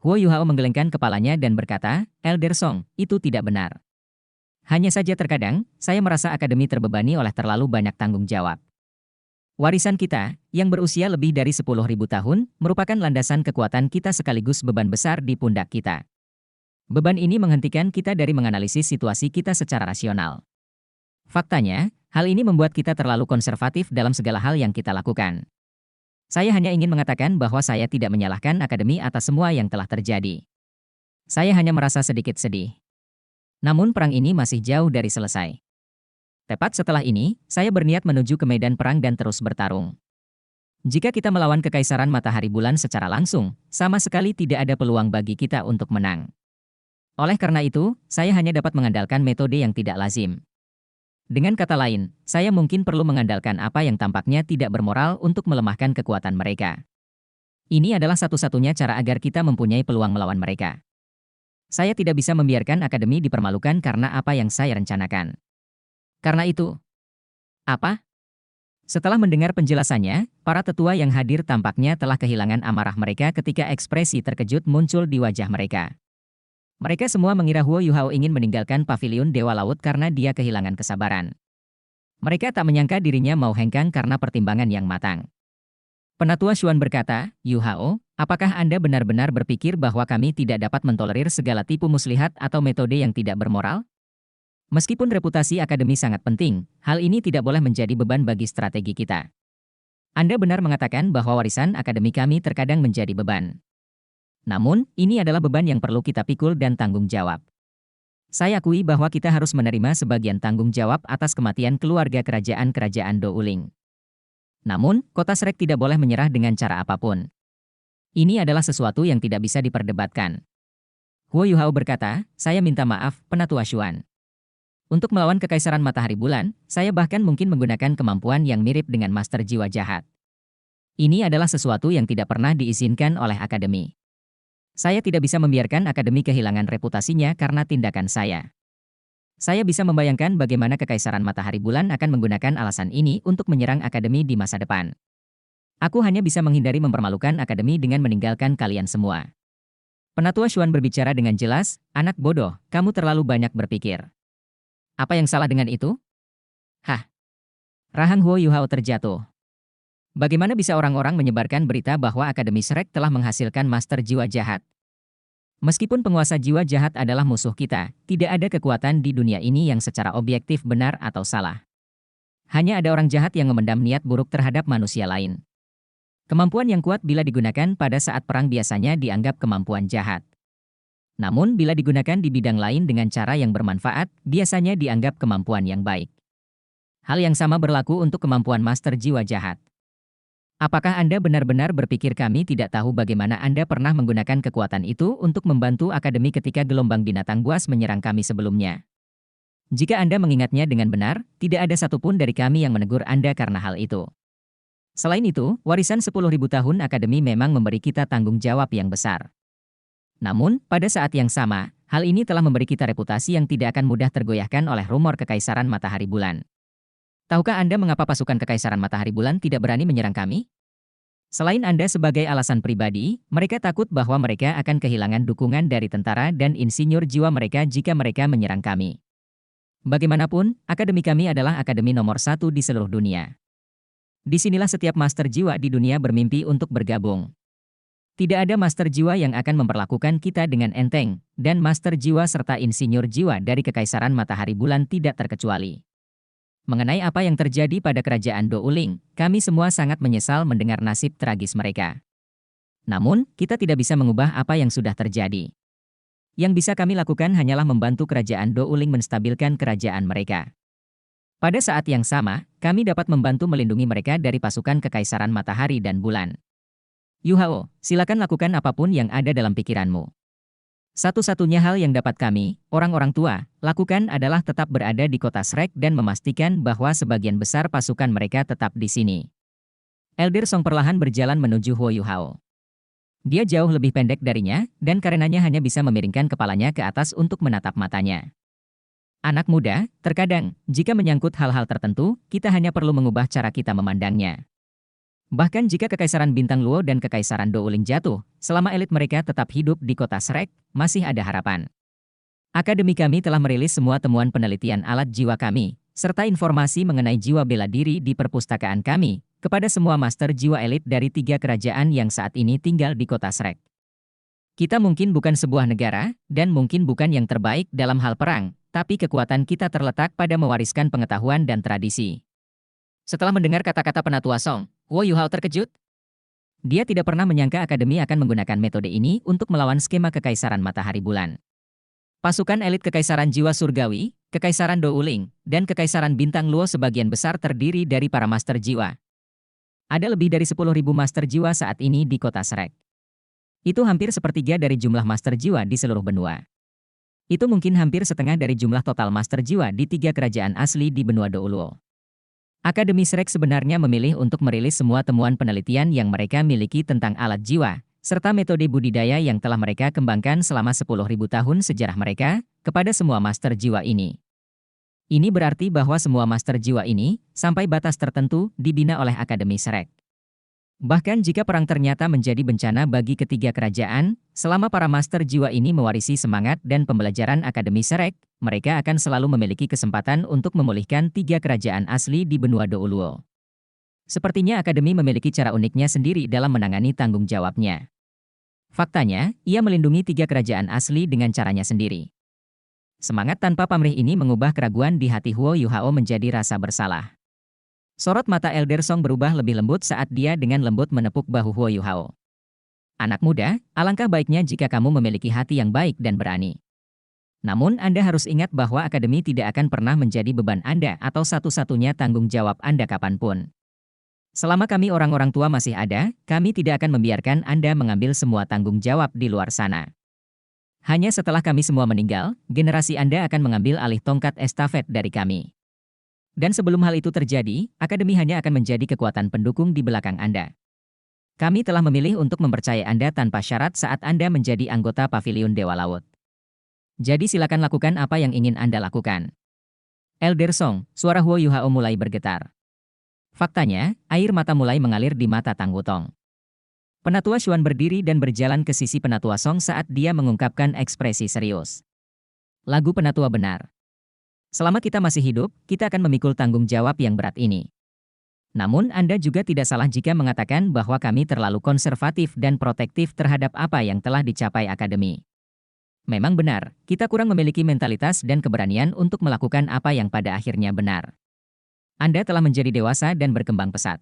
Speaker 1: Huo Yuhao menggelengkan kepalanya dan berkata, Elder Song, itu tidak benar. Hanya saja terkadang, saya merasa akademi terbebani oleh terlalu banyak tanggung jawab. Warisan kita, yang berusia lebih dari 10.000 tahun, merupakan landasan kekuatan kita sekaligus beban besar di pundak kita. Beban ini menghentikan kita dari menganalisis situasi kita secara rasional. Faktanya, hal ini membuat kita terlalu konservatif dalam segala hal yang kita lakukan. Saya hanya ingin mengatakan bahwa saya tidak menyalahkan akademi atas semua yang telah terjadi. Saya hanya merasa sedikit sedih. Namun perang ini masih jauh dari selesai. Tepat setelah ini, saya berniat menuju ke medan perang dan terus bertarung. Jika kita melawan Kekaisaran Matahari Bulan secara langsung, sama sekali tidak ada peluang bagi kita untuk menang. Oleh karena itu, saya hanya dapat mengandalkan metode yang tidak lazim. Dengan kata lain, saya mungkin perlu mengandalkan apa yang tampaknya tidak bermoral untuk melemahkan kekuatan mereka. Ini adalah satu-satunya cara agar kita mempunyai peluang melawan mereka. Saya tidak bisa membiarkan akademi dipermalukan karena apa yang saya rencanakan. Karena itu, apa? Setelah mendengar penjelasannya, para tetua yang hadir tampaknya telah kehilangan amarah mereka ketika ekspresi terkejut muncul di wajah mereka. Mereka semua mengira Huo Yuhao ingin meninggalkan paviliun Dewa Laut karena dia kehilangan kesabaran. Mereka tak menyangka dirinya mau hengkang karena pertimbangan yang matang. Penatua Xuan berkata, Yuhao, apakah Anda benar-benar berpikir bahwa kami tidak dapat mentolerir segala tipu muslihat atau metode yang tidak bermoral? Meskipun reputasi akademi sangat penting, hal ini tidak boleh menjadi beban bagi strategi kita. Anda benar mengatakan bahwa warisan akademi kami terkadang menjadi beban. Namun, ini adalah beban yang perlu kita pikul dan tanggung jawab. Saya akui bahwa kita harus menerima sebagian tanggung jawab atas kematian keluarga kerajaan-kerajaan Douling. Namun, kota Shrek tidak boleh menyerah dengan cara apapun. Ini adalah sesuatu yang tidak bisa diperdebatkan. Huo Yuhao berkata, saya minta maaf, Penatua Xuan. Untuk melawan Kekaisaran Matahari Bulan, saya bahkan mungkin menggunakan kemampuan yang mirip dengan Master Jiwa Jahat. Ini adalah sesuatu yang tidak pernah diizinkan oleh Akademi. Saya tidak bisa membiarkan Akademi kehilangan reputasinya karena tindakan saya. Saya bisa membayangkan bagaimana Kekaisaran Matahari Bulan akan menggunakan alasan ini untuk menyerang Akademi di masa depan. Aku hanya bisa menghindari mempermalukan Akademi dengan meninggalkan kalian semua. Penatua Xuan berbicara dengan jelas, anak bodoh, kamu terlalu banyak berpikir. Apa yang salah dengan itu? Hah? Rahang Huo Yuhao terjatuh. Bagaimana bisa orang-orang menyebarkan berita bahwa Akademi Shrek telah menghasilkan Master Jiwa Jahat? Meskipun penguasa jiwa jahat adalah musuh kita, tidak ada kekuatan di dunia ini yang secara objektif benar atau salah. Hanya ada orang jahat yang memendam niat buruk terhadap manusia lain. Kemampuan yang kuat bila digunakan pada saat perang biasanya dianggap kemampuan jahat. Namun bila digunakan di bidang lain dengan cara yang bermanfaat, biasanya dianggap kemampuan yang baik. Hal yang sama berlaku untuk kemampuan Master Jiwa Jahat. Apakah Anda benar-benar berpikir kami tidak tahu bagaimana Anda pernah menggunakan kekuatan itu untuk membantu Akademi ketika gelombang binatang buas menyerang kami sebelumnya? Jika Anda mengingatnya dengan benar, tidak ada satupun dari kami yang menegur Anda karena hal itu. Selain itu, warisan 10.000 tahun Akademi memang memberi kita tanggung jawab yang besar. Namun, pada saat yang sama, hal ini telah memberi kita reputasi yang tidak akan mudah tergoyahkan oleh rumor Kekaisaran Matahari Bulan. Tahukah Anda mengapa pasukan Kekaisaran Matahari Bulan tidak berani menyerang kami? Selain Anda sebagai alasan pribadi, mereka takut bahwa mereka akan kehilangan dukungan dari tentara dan insinyur jiwa mereka jika mereka menyerang kami. Bagaimanapun, akademi kami adalah akademi nomor 1 di seluruh dunia. Disinilah setiap master jiwa di dunia bermimpi untuk bergabung. Tidak ada master jiwa yang akan memperlakukan kita dengan enteng, dan master jiwa serta insinyur jiwa dari Kekaisaran Matahari Bulan tidak terkecuali. Mengenai apa yang terjadi pada kerajaan Douling, kami semua sangat menyesal mendengar nasib tragis mereka. Namun, kita tidak bisa mengubah apa yang sudah terjadi. Yang bisa kami lakukan hanyalah membantu kerajaan Douling menstabilkan kerajaan mereka. Pada saat yang sama, kami dapat membantu melindungi mereka dari pasukan Kekaisaran Matahari dan Bulan. Yuhao, silakan lakukan apapun yang ada dalam pikiranmu. Satu-satunya hal yang dapat kami, orang-orang tua, lakukan adalah tetap berada di kota Shrek dan memastikan bahwa sebagian besar pasukan mereka tetap di sini. Elder Song perlahan berjalan menuju Huo Yuhao. Dia jauh lebih pendek darinya, dan karenanya hanya bisa memiringkan kepalanya ke atas untuk menatap matanya. Anak muda, terkadang, jika menyangkut hal-hal tertentu, kita hanya perlu mengubah cara kita memandangnya. Bahkan jika Kekaisaran Bintang Luo dan Kekaisaran Douling jatuh, selama elit mereka tetap hidup di kota Shrek, masih ada harapan. Akademi kami telah merilis semua temuan penelitian alat jiwa kami, serta informasi mengenai jiwa bela diri di perpustakaan kami, kepada semua master jiwa elit dari 3 kerajaan yang saat ini tinggal di kota Shrek. Kita mungkin bukan sebuah negara, dan mungkin bukan yang terbaik dalam hal perang, tapi kekuatan kita terletak pada mewariskan pengetahuan dan tradisi. Setelah mendengar kata-kata Penatua Song, Huo Yuhao terkejut. Dia tidak pernah menyangka Akademi akan menggunakan metode ini untuk melawan skema Kekaisaran Matahari Bulan. Pasukan elit Kekaisaran Jiwa Surgawi, Kekaisaran Douling, dan Kekaisaran Bintang Luo sebagian besar terdiri dari para master jiwa. Ada lebih dari 10.000 master jiwa saat ini di kota Shrek. Itu hampir sepertiga dari jumlah master jiwa di seluruh benua. Itu mungkin hampir setengah dari jumlah total master jiwa di 3 kerajaan asli di benua Douluo. Akademi Shrek sebenarnya memilih untuk merilis semua temuan penelitian yang mereka miliki tentang alat jiwa, serta metode budidaya yang telah mereka kembangkan selama 10.000 tahun sejarah mereka, kepada semua master jiwa ini. Ini berarti bahwa semua master jiwa ini, sampai batas tertentu, dibina oleh Akademi Shrek. Bahkan jika perang ternyata menjadi bencana bagi ketiga kerajaan, selama para master jiwa ini mewarisi semangat dan pembelajaran Akademi Shrek, mereka akan selalu memiliki kesempatan untuk memulihkan tiga kerajaan asli di benua Douluo. Sepertinya Akademi memiliki cara uniknya sendiri dalam menangani tanggung jawabnya. Faktanya, ia melindungi tiga kerajaan asli dengan caranya sendiri. Semangat tanpa pamrih ini mengubah keraguan di hati Huo Yuhao menjadi rasa bersalah. Sorot mata Elder Song berubah lebih lembut saat dia dengan lembut menepuk bahu Huo Yuhao. Anak muda, alangkah baiknya jika kamu memiliki hati yang baik dan berani. Namun Anda harus ingat bahwa Akademi tidak akan pernah menjadi beban Anda atau satu-satunya tanggung jawab Anda kapanpun. Selama kami orang-orang tua masih ada, kami tidak akan membiarkan Anda mengambil semua tanggung jawab di luar sana. Hanya setelah kami semua meninggal, generasi Anda akan mengambil alih tongkat estafet dari kami. Dan sebelum hal itu terjadi, Akademi hanya akan menjadi kekuatan pendukung di belakang Anda. Kami telah memilih untuk mempercayai Anda tanpa syarat saat Anda menjadi anggota Paviliun Dewa Laut. Jadi silakan lakukan apa yang ingin Anda lakukan. Elder Song, suara Huo Yuhao mulai bergetar. Faktanya, air mata mulai mengalir di mata Tang Wutong. Penatua Xuan berdiri dan berjalan ke sisi Penatua Song saat dia mengungkapkan ekspresi serius. Lagu Penatua benar. Selama kita masih hidup, kita akan memikul tanggung jawab yang berat ini. Namun Anda juga tidak salah jika mengatakan bahwa kami terlalu konservatif dan protektif terhadap apa yang telah dicapai Akademi. Memang benar, kita kurang memiliki mentalitas dan keberanian untuk melakukan apa yang pada akhirnya benar. Anda telah menjadi dewasa dan berkembang pesat.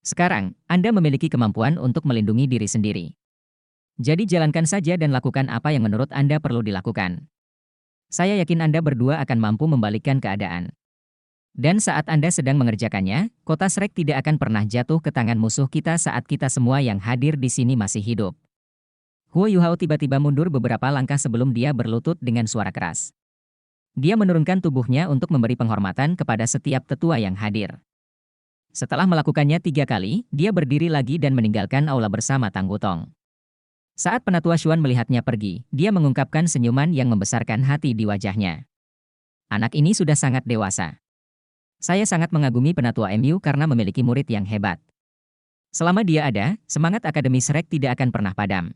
Speaker 1: Sekarang, Anda memiliki kemampuan untuk melindungi diri sendiri. Jadi jalankan saja dan lakukan apa yang menurut Anda perlu dilakukan. Saya yakin Anda berdua akan mampu membalikkan keadaan. Dan saat Anda sedang mengerjakannya, kota Shrek tidak akan pernah jatuh ke tangan musuh kita saat kita semua yang hadir di sini masih hidup. Huo Yuhao tiba-tiba mundur beberapa langkah sebelum dia berlutut dengan suara keras. Dia menurunkan tubuhnya untuk memberi penghormatan kepada setiap tetua yang hadir. Setelah melakukannya 3 kali, dia berdiri lagi dan meninggalkan aula bersama Tang Wutong. Saat Penatua Xuan melihatnya pergi, dia mengungkapkan senyuman yang membesarkan hati di wajahnya. Anak ini sudah sangat dewasa. Saya sangat mengagumi Penatua MU karena memiliki murid yang hebat. Selama dia ada, semangat Akademi Shrek tidak akan pernah padam.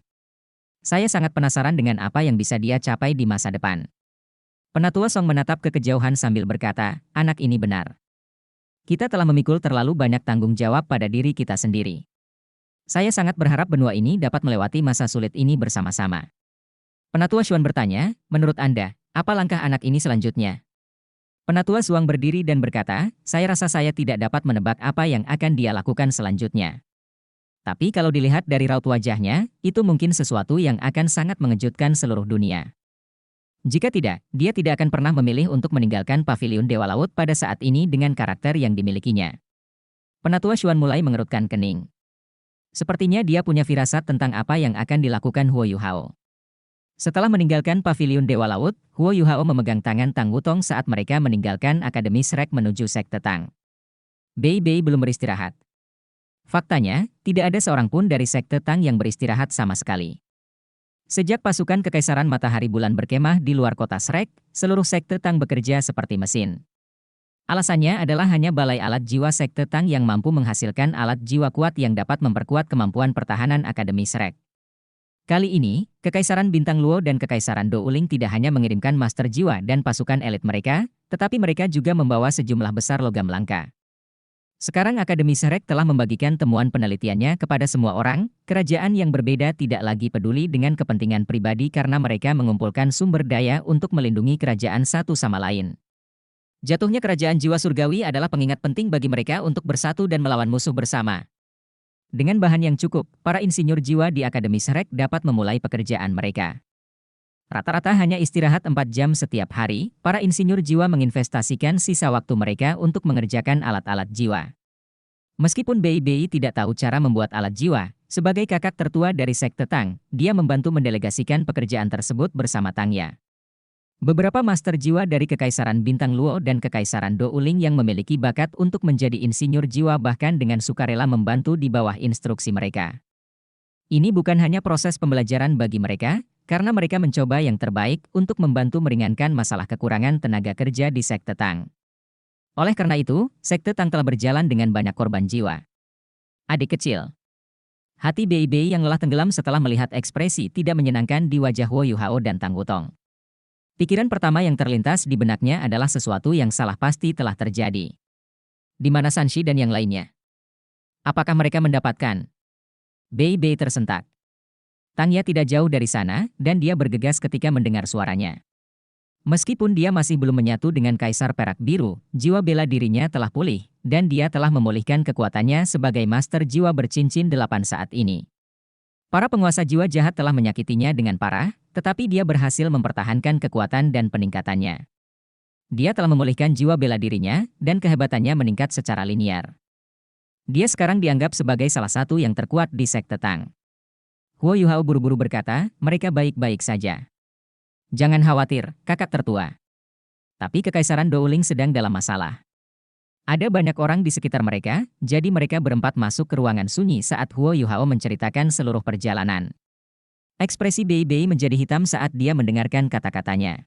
Speaker 1: Saya sangat penasaran dengan apa yang bisa dia capai di masa depan. Penatua Song menatap ke kejauhan sambil berkata, anak ini benar. Kita telah memikul terlalu banyak tanggung jawab pada diri kita sendiri. Saya sangat berharap benua ini dapat melewati masa sulit ini bersama-sama. Penatua Xuan bertanya, menurut Anda, apa langkah anak ini selanjutnya? Penatua Zuang berdiri dan berkata, saya rasa saya tidak dapat menebak apa yang akan dia lakukan selanjutnya. Tapi kalau dilihat dari raut wajahnya, itu mungkin sesuatu yang akan sangat mengejutkan seluruh dunia. Jika tidak, dia tidak akan pernah memilih untuk meninggalkan Paviliun Dewa Laut pada saat ini dengan karakter yang dimilikinya. Penatua Xuan mulai mengerutkan kening. Sepertinya dia punya firasat tentang apa yang akan dilakukan Huo Yuhao. Setelah meninggalkan Paviliun Dewa Laut, Huo Yuhao memegang tangan Tang Wutong saat mereka meninggalkan Akademi Shrek menuju sekte Tang. Bei Bei belum beristirahat. Faktanya, tidak ada seorang pun dari sekte Tang yang beristirahat sama sekali. Sejak pasukan Kekaisaran Matahari Bulan berkemah di luar kota Shrek, seluruh sekte Tang bekerja seperti mesin. Alasannya adalah hanya balai alat jiwa sekte Tang yang mampu menghasilkan alat jiwa kuat yang dapat memperkuat kemampuan pertahanan Akademi Shrek. Kali ini, Kekaisaran Bintang Luo dan Kekaisaran Douling tidak hanya mengirimkan master jiwa dan pasukan elit mereka, tetapi mereka juga membawa sejumlah besar logam langka. Sekarang Akademi Shrek telah membagikan temuan penelitiannya kepada semua orang, kerajaan yang berbeda tidak lagi peduli dengan kepentingan pribadi karena mereka mengumpulkan sumber daya untuk melindungi kerajaan satu sama lain. Jatuhnya kerajaan jiwa surgawi adalah pengingat penting bagi mereka untuk bersatu dan melawan musuh bersama. Dengan bahan yang cukup, para insinyur jiwa di Akademi Shrek dapat memulai pekerjaan mereka. Rata-rata hanya istirahat 4 jam setiap hari, para insinyur jiwa menginvestasikan sisa waktu mereka untuk mengerjakan alat-alat jiwa. Meskipun Bei Bei tidak tahu cara membuat alat jiwa, sebagai kakak tertua dari sekte Tang, dia membantu mendelegasikan pekerjaan tersebut bersama Tang Ya. Beberapa master jiwa dari Kekaisaran Bintang Luo dan Kekaisaran Douling yang memiliki bakat untuk menjadi insinyur jiwa bahkan dengan sukarela membantu di bawah instruksi mereka. Ini bukan hanya proses pembelajaran bagi mereka, karena mereka mencoba yang terbaik untuk membantu meringankan masalah kekurangan tenaga kerja di Sekte Tang. Oleh karena itu, Sekte Tang telah berjalan dengan banyak korban jiwa. Adik kecil. Hati Bei Bei yang lelah tenggelam setelah melihat ekspresi tidak menyenangkan di wajah Huo Yuhao dan Tang Wutong. Pikiran pertama yang terlintas di benaknya adalah sesuatu yang salah pasti telah terjadi. Di mana Sanshi dan yang lainnya? Apakah mereka mendapatkan? Bei Bei tersentak. Tangya tidak jauh dari sana, dan dia bergegas ketika mendengar suaranya. Meskipun dia masih belum menyatu dengan Kaisar Perak Biru, jiwa bela dirinya telah pulih, dan dia telah memulihkan kekuatannya sebagai Master Jiwa Bercincin 8 saat ini. Para penguasa jiwa jahat telah menyakitinya dengan parah, tetapi dia berhasil mempertahankan kekuatan dan peningkatannya. Dia telah memulihkan jiwa bela dirinya, dan kehebatannya meningkat secara linear. Dia sekarang dianggap sebagai salah satu yang terkuat di Sekte Tang. Huo Yuhao buru-buru berkata, mereka baik-baik saja. Jangan khawatir, kakak tertua. Tapi Kekaisaran Douling sedang dalam masalah. Ada banyak orang di sekitar mereka, jadi mereka berempat masuk ke ruangan sunyi saat Huo Yuhao menceritakan seluruh perjalanan. Ekspresi Bei Bei menjadi hitam saat dia mendengarkan kata-katanya.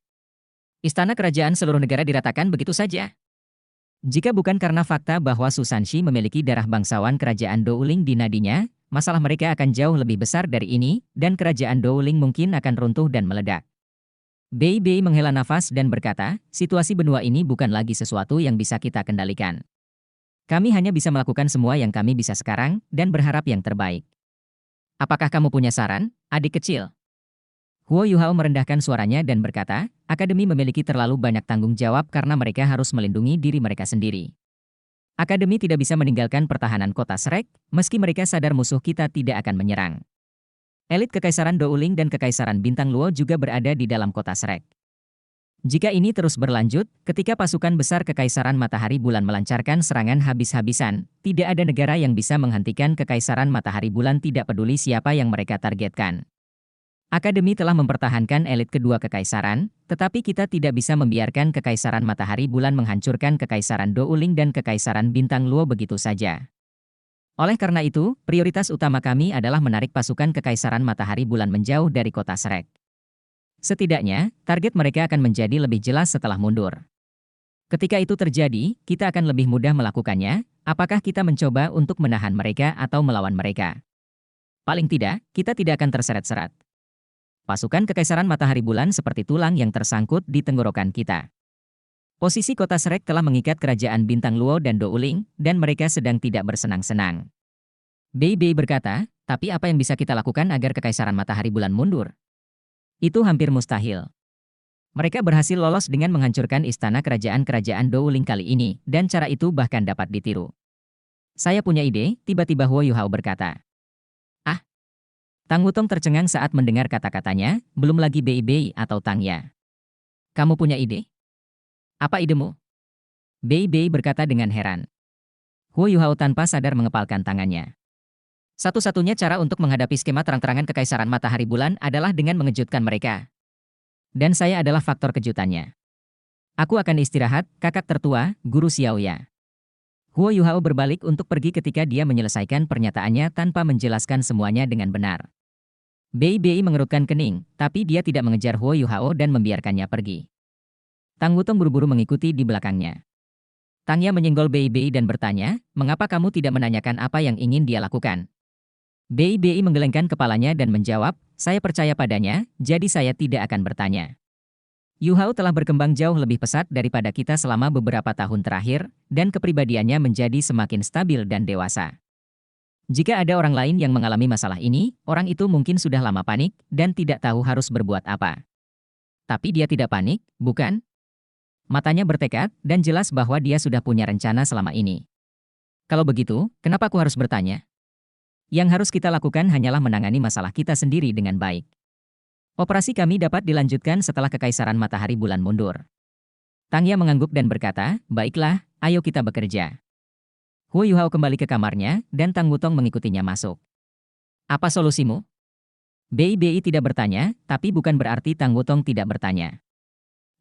Speaker 1: Istana kerajaan seluruh negara diratakan begitu saja. Jika bukan karena fakta bahwa Su Sanshi memiliki darah bangsawan kerajaan Douling di nadinya, masalah mereka akan jauh lebih besar dari ini, dan kerajaan Douling mungkin akan runtuh dan meledak. Bei Bei menghela nafas dan berkata, situasi benua ini bukan lagi sesuatu yang bisa kita kendalikan. Kami hanya bisa melakukan semua yang kami bisa sekarang, dan berharap yang terbaik. Apakah kamu punya saran, adik kecil? Huo Yuhao merendahkan suaranya dan berkata, Akademi memiliki terlalu banyak tanggung jawab karena mereka harus melindungi diri mereka sendiri. Akademi tidak bisa meninggalkan pertahanan kota Shrek, meski mereka sadar musuh kita tidak akan menyerang. Elit Kekaisaran Douling dan Kekaisaran Bintang Luo juga berada di dalam kota Shrek. Jika ini terus berlanjut, ketika pasukan besar Kekaisaran Matahari Bulan melancarkan serangan habis-habisan, tidak ada negara yang bisa menghentikan Kekaisaran Matahari Bulan tidak peduli siapa yang mereka targetkan. Akademi telah mempertahankan elit kedua kekaisaran, tetapi kita tidak bisa membiarkan Kekaisaran Matahari Bulan menghancurkan Kekaisaran Douling dan Kekaisaran Bintang Luo begitu saja. Oleh karena itu, prioritas utama kami adalah menarik pasukan Kekaisaran Matahari Bulan menjauh dari kota Shrek. Setidaknya, target mereka akan menjadi lebih jelas setelah mundur. Ketika itu terjadi, kita akan lebih mudah melakukannya. Apakah kita mencoba untuk menahan mereka atau melawan mereka? Paling tidak, kita tidak akan terseret-seret. Pasukan Kekaisaran Matahari Bulan seperti tulang yang tersangkut di tenggorokan kita. Posisi kota Shrek telah mengikat kerajaan Bintang Luo dan Douling, dan mereka sedang tidak bersenang-senang. Bei Bei berkata, tapi apa yang bisa kita lakukan agar Kekaisaran Matahari Bulan mundur? Itu hampir mustahil. Mereka berhasil lolos dengan menghancurkan istana kerajaan-kerajaan Douling kali ini, dan cara itu bahkan dapat ditiru. Saya punya ide, tiba-tiba Huo Yuhao berkata. Ah! Tang Wutong tercengang saat mendengar kata-katanya, belum lagi Bei Bei atau Tangya. Kamu punya ide? Apa idemu? Bei Bei berkata dengan heran. Huo Yuhao tanpa sadar mengepalkan tangannya. Satu-satunya cara untuk menghadapi skema terang-terangan Kekaisaran Matahari Bulan adalah dengan mengejutkan mereka. Dan saya adalah faktor kejutannya. Aku akan istirahat, kakak tertua, Guru Xiaoya. Huo Yuhao berbalik untuk pergi ketika dia menyelesaikan pernyataannya tanpa menjelaskan semuanya dengan benar. Bei Bei mengerutkan kening, tapi dia tidak mengejar Huo Yuhao dan membiarkannya pergi. Tang Wutong buru-buru mengikuti di belakangnya. Tangya menyenggol Bei Bei dan bertanya, mengapa kamu tidak menanyakan apa yang ingin dia lakukan? Bei Bei menggelengkan kepalanya dan menjawab, saya percaya padanya, jadi saya tidak akan bertanya. Yuhao telah berkembang jauh lebih pesat daripada kita selama beberapa tahun terakhir, dan kepribadiannya menjadi semakin stabil dan dewasa. Jika ada orang lain yang mengalami masalah ini, orang itu mungkin sudah lama panik, dan tidak tahu harus berbuat apa. Tapi dia tidak panik, bukan? Matanya bertekad, dan jelas bahwa dia sudah punya rencana selama ini. Kalau begitu, kenapa aku harus bertanya? Yang harus kita lakukan hanyalah menangani masalah kita sendiri dengan baik. Operasi kami dapat dilanjutkan setelah Kekaisaran Matahari Bulan mundur. Tangya mengangguk dan berkata, baiklah, ayo kita bekerja. Huo Yuhao kembali ke kamarnya, dan Tang Wutong mengikutinya masuk. Apa solusimu? Bei Bei tidak bertanya, tapi bukan berarti Tang Wutong tidak bertanya.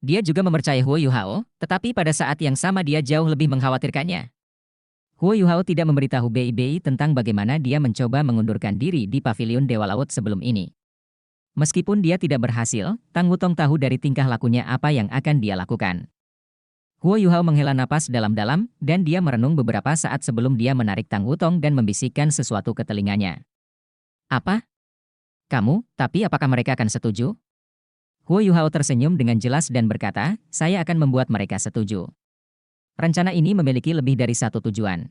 Speaker 1: Dia juga mempercayai Huo Yuhao, tetapi pada saat yang sama dia jauh lebih mengkhawatirkannya. Huo Yuhao tidak memberitahu Bei Bei tentang bagaimana dia mencoba mengundurkan diri di pavilion Dewa Laut sebelum ini. Meskipun dia tidak berhasil, Tang Wutong tahu dari tingkah lakunya apa yang akan dia lakukan. Huo Yuhao menghela napas dalam-dalam, dan dia merenung beberapa saat sebelum dia menarik Tang Wutong dan membisikkan sesuatu ke telinganya. Apa? Kamu, tapi apakah mereka akan setuju? Huo Yuhao tersenyum dengan jelas dan berkata, saya akan membuat mereka setuju. Rencana ini memiliki lebih dari satu tujuan.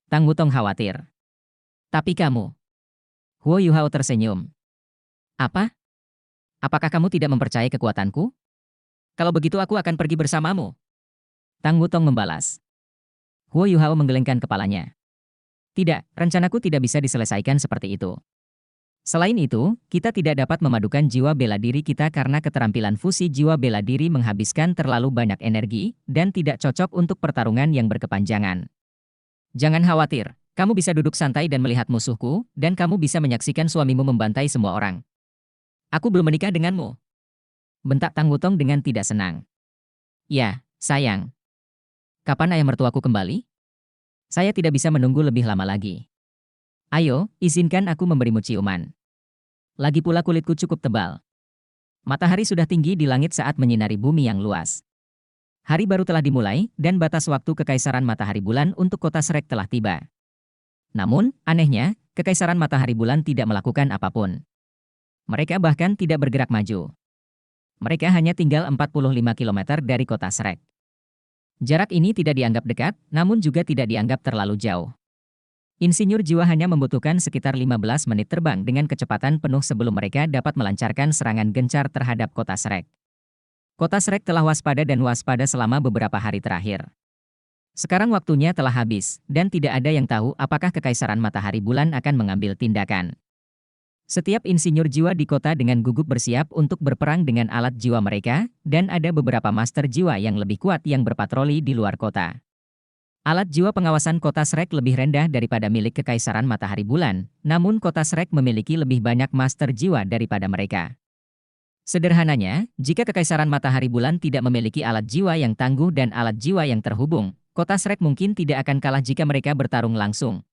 Speaker 1: Tang Wutong khawatir. Tapi kamu. Huo Yuhao tersenyum. Apa? Apakah kamu tidak mempercayai kekuatanku? Kalau begitu aku akan pergi bersamamu. Tang Wutong membalas. Huo Yuhao menggelengkan kepalanya. Tidak, rencanaku tidak bisa diselesaikan seperti itu. Selain itu, kita tidak dapat memadukan jiwa bela diri kita karena keterampilan fusi jiwa bela diri menghabiskan terlalu banyak energi dan tidak cocok untuk pertarungan yang berkepanjangan. Jangan khawatir, kamu bisa duduk santai dan melihat musuhku, dan kamu bisa menyaksikan suamimu membantai semua orang. Aku belum menikah denganmu. Bentak Tang Wutong dengan tidak senang. Ya, sayang. Kapan ayah mertuaku kembali? Saya tidak bisa menunggu lebih lama lagi. Ayo, izinkan aku memberimu ciuman. Lagi pula kulitku cukup tebal. Matahari sudah tinggi di langit saat menyinari bumi yang luas. Hari baru telah dimulai, dan batas waktu kekaisaran matahari bulan untuk kota Shrek telah tiba. Namun, anehnya, kekaisaran matahari bulan tidak melakukan apapun. Mereka bahkan tidak bergerak maju. Mereka hanya tinggal 45 km dari kota Shrek. Jarak ini tidak dianggap dekat, namun juga tidak dianggap terlalu jauh. Insinyur jiwa hanya membutuhkan sekitar 15 menit terbang dengan kecepatan penuh sebelum mereka dapat melancarkan serangan gencar terhadap kota Shrek. Kota Shrek telah waspada dan waspada selama beberapa hari terakhir. Sekarang waktunya telah habis, dan tidak ada yang tahu apakah kekaisaran matahari bulan akan mengambil tindakan. Setiap insinyur jiwa di kota dengan gugup bersiap untuk berperang dengan alat jiwa mereka, dan ada beberapa master jiwa yang lebih kuat yang berpatroli di luar kota. Alat jiwa pengawasan kota Shrek lebih rendah daripada milik kekaisaran matahari bulan, namun kota Shrek memiliki lebih banyak master jiwa daripada mereka. Sederhananya, jika kekaisaran matahari bulan tidak memiliki alat jiwa yang tangguh dan alat jiwa yang terhubung, kota Shrek mungkin tidak akan kalah jika mereka bertarung langsung.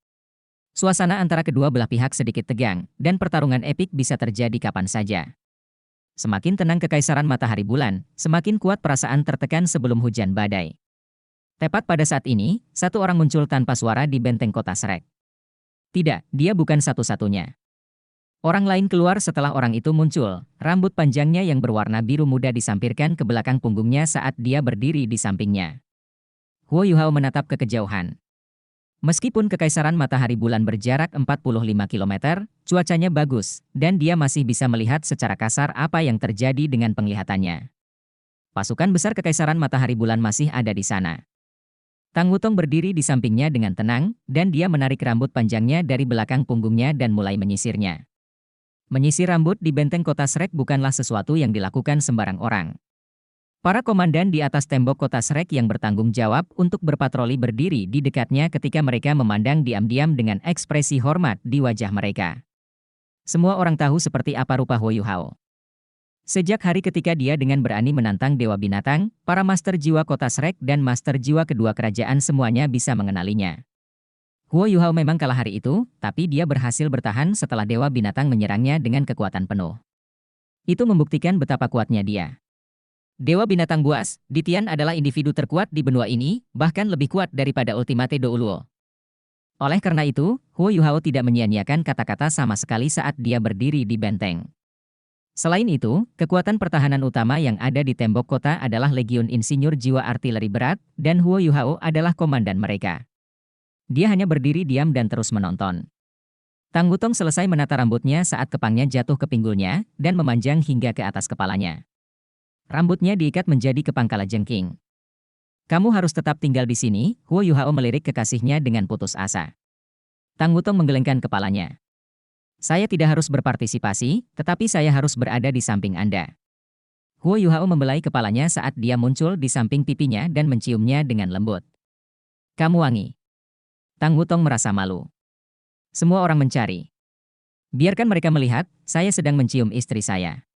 Speaker 1: Suasana antara kedua belah pihak sedikit tegang, dan pertarungan epik bisa terjadi kapan saja. Semakin tenang kekaisaran matahari bulan, semakin kuat perasaan tertekan sebelum hujan badai. Tepat pada saat ini, satu orang muncul tanpa suara di benteng kota Shrek. Tidak, dia bukan satu-satunya. Orang lain keluar setelah orang itu muncul, rambut panjangnya yang berwarna biru muda disampirkan ke belakang punggungnya saat dia berdiri di sampingnya. Huo Yuhao menatap ke kejauhan. Meskipun kekaisaran matahari bulan berjarak 45 km, cuacanya bagus, dan dia masih bisa melihat secara kasar apa yang terjadi dengan penglihatannya. Pasukan besar kekaisaran matahari bulan masih ada di sana. Tang Wutong berdiri di sampingnya dengan tenang, dan dia menarik rambut panjangnya dari belakang punggungnya dan mulai menyisirnya. Menyisir rambut di benteng kota Shrek bukanlah sesuatu yang dilakukan sembarang orang. Para komandan di atas tembok kota Shrek yang bertanggung jawab untuk berpatroli berdiri di dekatnya ketika mereka memandang diam-diam dengan ekspresi hormat di wajah mereka. Semua orang tahu seperti apa rupa Huo Yuhao. Sejak hari ketika dia dengan berani menantang Dewa Binatang, para master jiwa kota Shrek dan master jiwa kedua kerajaan semuanya bisa mengenalinya. Huo Yuhao memang kalah hari itu, tapi dia berhasil bertahan setelah Dewa Binatang menyerangnya dengan kekuatan penuh. Itu membuktikan betapa kuatnya dia. Dewa Binatang buas, Ditian adalah individu terkuat di benua ini, bahkan lebih kuat daripada Ultimate Douluo. Oleh karena itu, Huo Yuhao tidak menyia-nyiakan kata-kata sama sekali saat dia berdiri di benteng. Selain itu, kekuatan pertahanan utama yang ada di tembok kota adalah Legiun Insinyur Jiwa Artileri Berat, dan Huo Yuhao adalah komandan mereka. Dia hanya berdiri diam dan terus menonton. Tang Wutong selesai menata rambutnya saat kepangnya jatuh ke pinggulnya, dan memanjang hingga ke atas kepalanya. Rambutnya diikat menjadi kepang kalajengking. Kamu harus tetap tinggal di sini, Huo Yuhao melirik kekasihnya dengan putus asa. Tang Wutong menggelengkan kepalanya. Saya tidak harus berpartisipasi, tetapi saya harus berada di samping Anda. Huo Yuhao membelai kepalanya saat dia muncul di samping pipinya dan menciumnya dengan lembut. Kamu wangi. Tang Wutong merasa malu. Semua orang mencari. Biarkan mereka melihat, saya sedang mencium istri saya.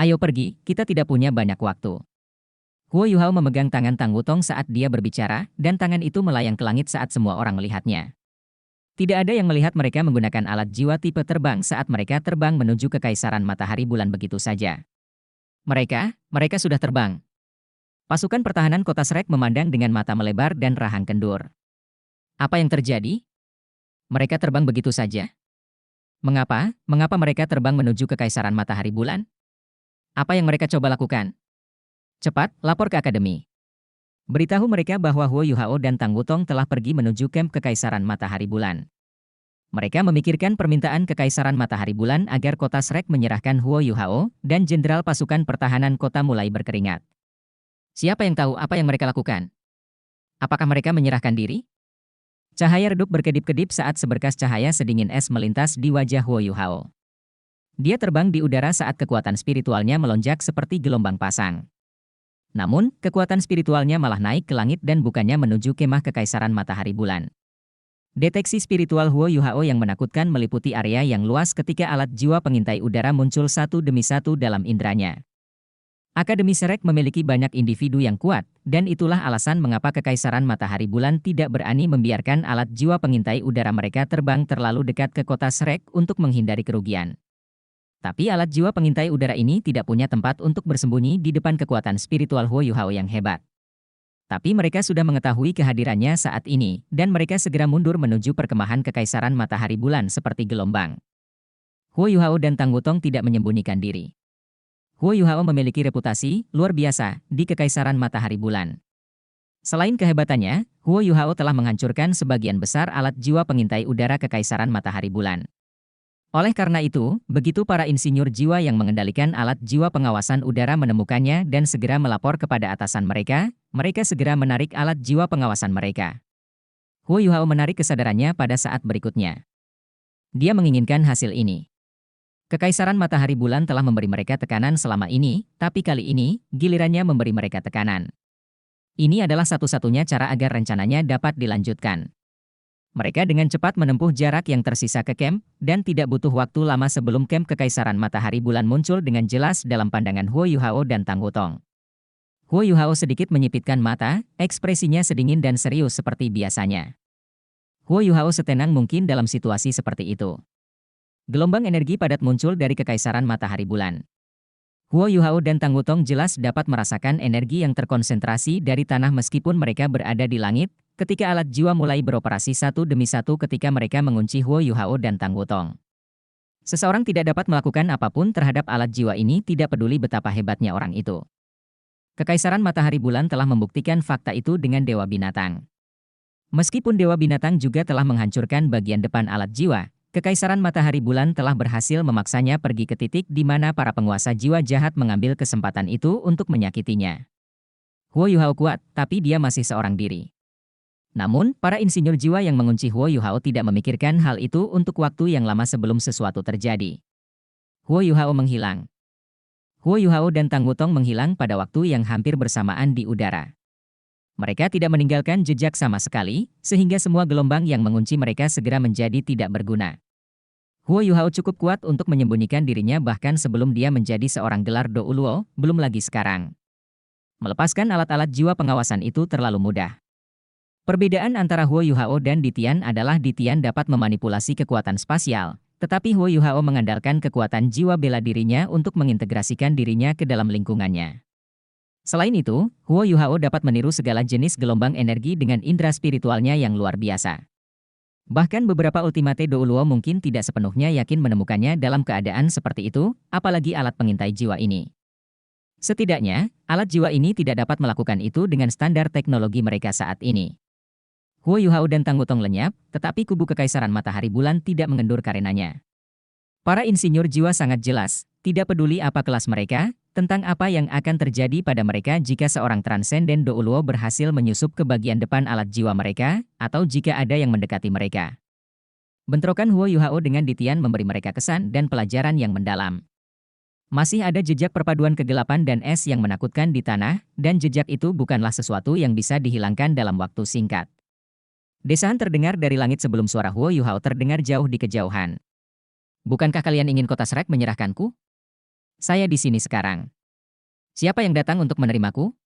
Speaker 1: Ayo pergi, kita tidak punya banyak waktu. Huo Yuhao memegang tangan Tang Wutong saat dia berbicara, dan tangan itu melayang ke langit saat semua orang melihatnya. Tidak ada yang melihat mereka menggunakan alat jiwa tipe terbang saat mereka terbang menuju kekaisaran matahari bulan begitu saja. Mereka sudah terbang. Pasukan pertahanan kota Shrek memandang dengan mata melebar dan rahang kendur. Apa yang terjadi? Mereka terbang begitu saja? Mengapa? Mengapa mereka terbang menuju kekaisaran matahari bulan? Apa yang mereka coba lakukan? Cepat, lapor ke akademi. Beritahu mereka bahwa Huo Yuhao dan Tang Wutong telah pergi menuju kamp kekaisaran matahari bulan. Mereka memikirkan permintaan kekaisaran matahari bulan agar kota Shrek menyerahkan Huo Yuhao, dan jenderal pasukan pertahanan kota mulai berkeringat. Siapa yang tahu apa yang mereka lakukan? Apakah mereka menyerahkan diri? Cahaya redup berkedip-kedip saat seberkas cahaya sedingin es melintas di wajah Huo Yuhao. Dia terbang di udara saat kekuatan spiritualnya melonjak seperti gelombang pasang. Namun, kekuatan spiritualnya malah naik ke langit dan bukannya menuju kemah kekaisaran matahari bulan. Deteksi spiritual Huo Yuhao yang menakutkan meliputi area yang luas ketika alat jiwa pengintai udara muncul satu demi satu dalam indranya. Akademi Shrek memiliki banyak individu yang kuat, dan itulah alasan mengapa kekaisaran matahari bulan tidak berani membiarkan alat jiwa pengintai udara mereka terbang terlalu dekat ke kota Shrek untuk menghindari kerugian. Tapi alat jiwa pengintai udara ini tidak punya tempat untuk bersembunyi di depan kekuatan spiritual Huo Yuhao yang hebat. Tapi mereka sudah mengetahui kehadirannya saat ini, dan mereka segera mundur menuju perkemahan kekaisaran matahari bulan seperti gelombang. Huo Yuhao dan Tang Wutong tidak menyembunyikan diri. Huo Yuhao memiliki reputasi luar biasa di kekaisaran matahari bulan. Selain kehebatannya, Huo Yuhao telah menghancurkan sebagian besar alat jiwa pengintai udara kekaisaran matahari bulan. Oleh karena itu, begitu para insinyur jiwa yang mengendalikan alat jiwa pengawasan udara menemukannya dan segera melapor kepada atasan mereka, mereka segera menarik alat jiwa pengawasan mereka. Huo Yuhao menarik kesadarannya pada saat berikutnya. Dia menginginkan hasil ini. Kekaisaran matahari bulan telah memberi mereka tekanan selama ini, tapi kali ini, gilirannya memberi mereka tekanan. Ini adalah satu-satunya cara agar rencananya dapat dilanjutkan. Mereka dengan cepat menempuh jarak yang tersisa ke kamp, dan tidak butuh waktu lama sebelum kamp kekaisaran matahari bulan muncul dengan jelas dalam pandangan Huo Yuhao dan Tang Wutong. Huo Yuhao sedikit menyipitkan mata, ekspresinya sedingin dan serius seperti biasanya. Huo Yuhao setenang mungkin dalam situasi seperti itu. Gelombang energi padat muncul dari kekaisaran matahari bulan. Huo Yuhao dan Tang Wutong jelas dapat merasakan energi yang terkonsentrasi dari tanah meskipun mereka berada di langit, ketika alat jiwa mulai beroperasi satu demi satu ketika mereka mengunci Huo Yuhao dan Tang Wutong. Seseorang tidak dapat melakukan apapun terhadap alat jiwa ini tidak peduli betapa hebatnya orang itu. Kekaisaran matahari bulan telah membuktikan fakta itu dengan Dewa Binatang. Meskipun Dewa Binatang juga telah menghancurkan bagian depan alat jiwa, Kekaisaran matahari bulan telah berhasil memaksanya pergi ke titik di mana para penguasa jiwa jahat mengambil kesempatan itu untuk menyakitinya. Huo Yuhao kuat, tapi dia masih seorang diri. Namun, para insinyur jiwa yang mengunci Huo Yuhao tidak memikirkan hal itu untuk waktu yang lama sebelum sesuatu terjadi. Huo Yuhao menghilang. Huo Yuhao dan Tang Wutong menghilang pada waktu yang hampir bersamaan di udara. Mereka tidak meninggalkan jejak sama sekali, sehingga semua gelombang yang mengunci mereka segera menjadi tidak berguna. Huo Yuhao cukup kuat untuk menyembunyikan dirinya bahkan sebelum dia menjadi seorang gelar Do Uluo, belum lagi sekarang. Melepaskan alat-alat jiwa pengawasan itu terlalu mudah. Perbedaan antara Huo Yuhao dan Ditian adalah Ditian dapat memanipulasi kekuatan spasial, tetapi Huo Yuhao mengandalkan kekuatan jiwa bela dirinya untuk mengintegrasikan dirinya ke dalam lingkungannya. Selain itu, Huo Yuhao dapat meniru segala jenis gelombang energi dengan indera spiritualnya yang luar biasa. Bahkan beberapa ultimate Do Uluo mungkin tidak sepenuhnya yakin menemukannya dalam keadaan seperti itu, apalagi alat pengintai jiwa ini. Setidaknya, alat jiwa ini tidak dapat melakukan itu dengan standar teknologi mereka saat ini. Huo Yuhao dan Tang Wutong lenyap, tetapi kubu Kekaisaran Matahari Bulan tidak mengendur karenanya. Para insinyur jiwa sangat jelas, tidak peduli apa kelas mereka, tentang apa yang akan terjadi pada mereka jika seorang transenden Do Uluo berhasil menyusup ke bagian depan alat jiwa mereka, atau jika ada yang mendekati mereka. Bentrokan Huo Yuhao dengan Ditian memberi mereka kesan dan pelajaran yang mendalam. Masih ada jejak perpaduan kegelapan dan es yang menakutkan di tanah, dan jejak itu bukanlah sesuatu yang bisa dihilangkan dalam waktu singkat. Desaan terdengar dari langit sebelum suara Huo Yuhao terdengar jauh di kejauhan. Bukankah kalian ingin kota Shrek menyerahkanku? Saya di sini sekarang. Siapa yang datang untuk menerimaku?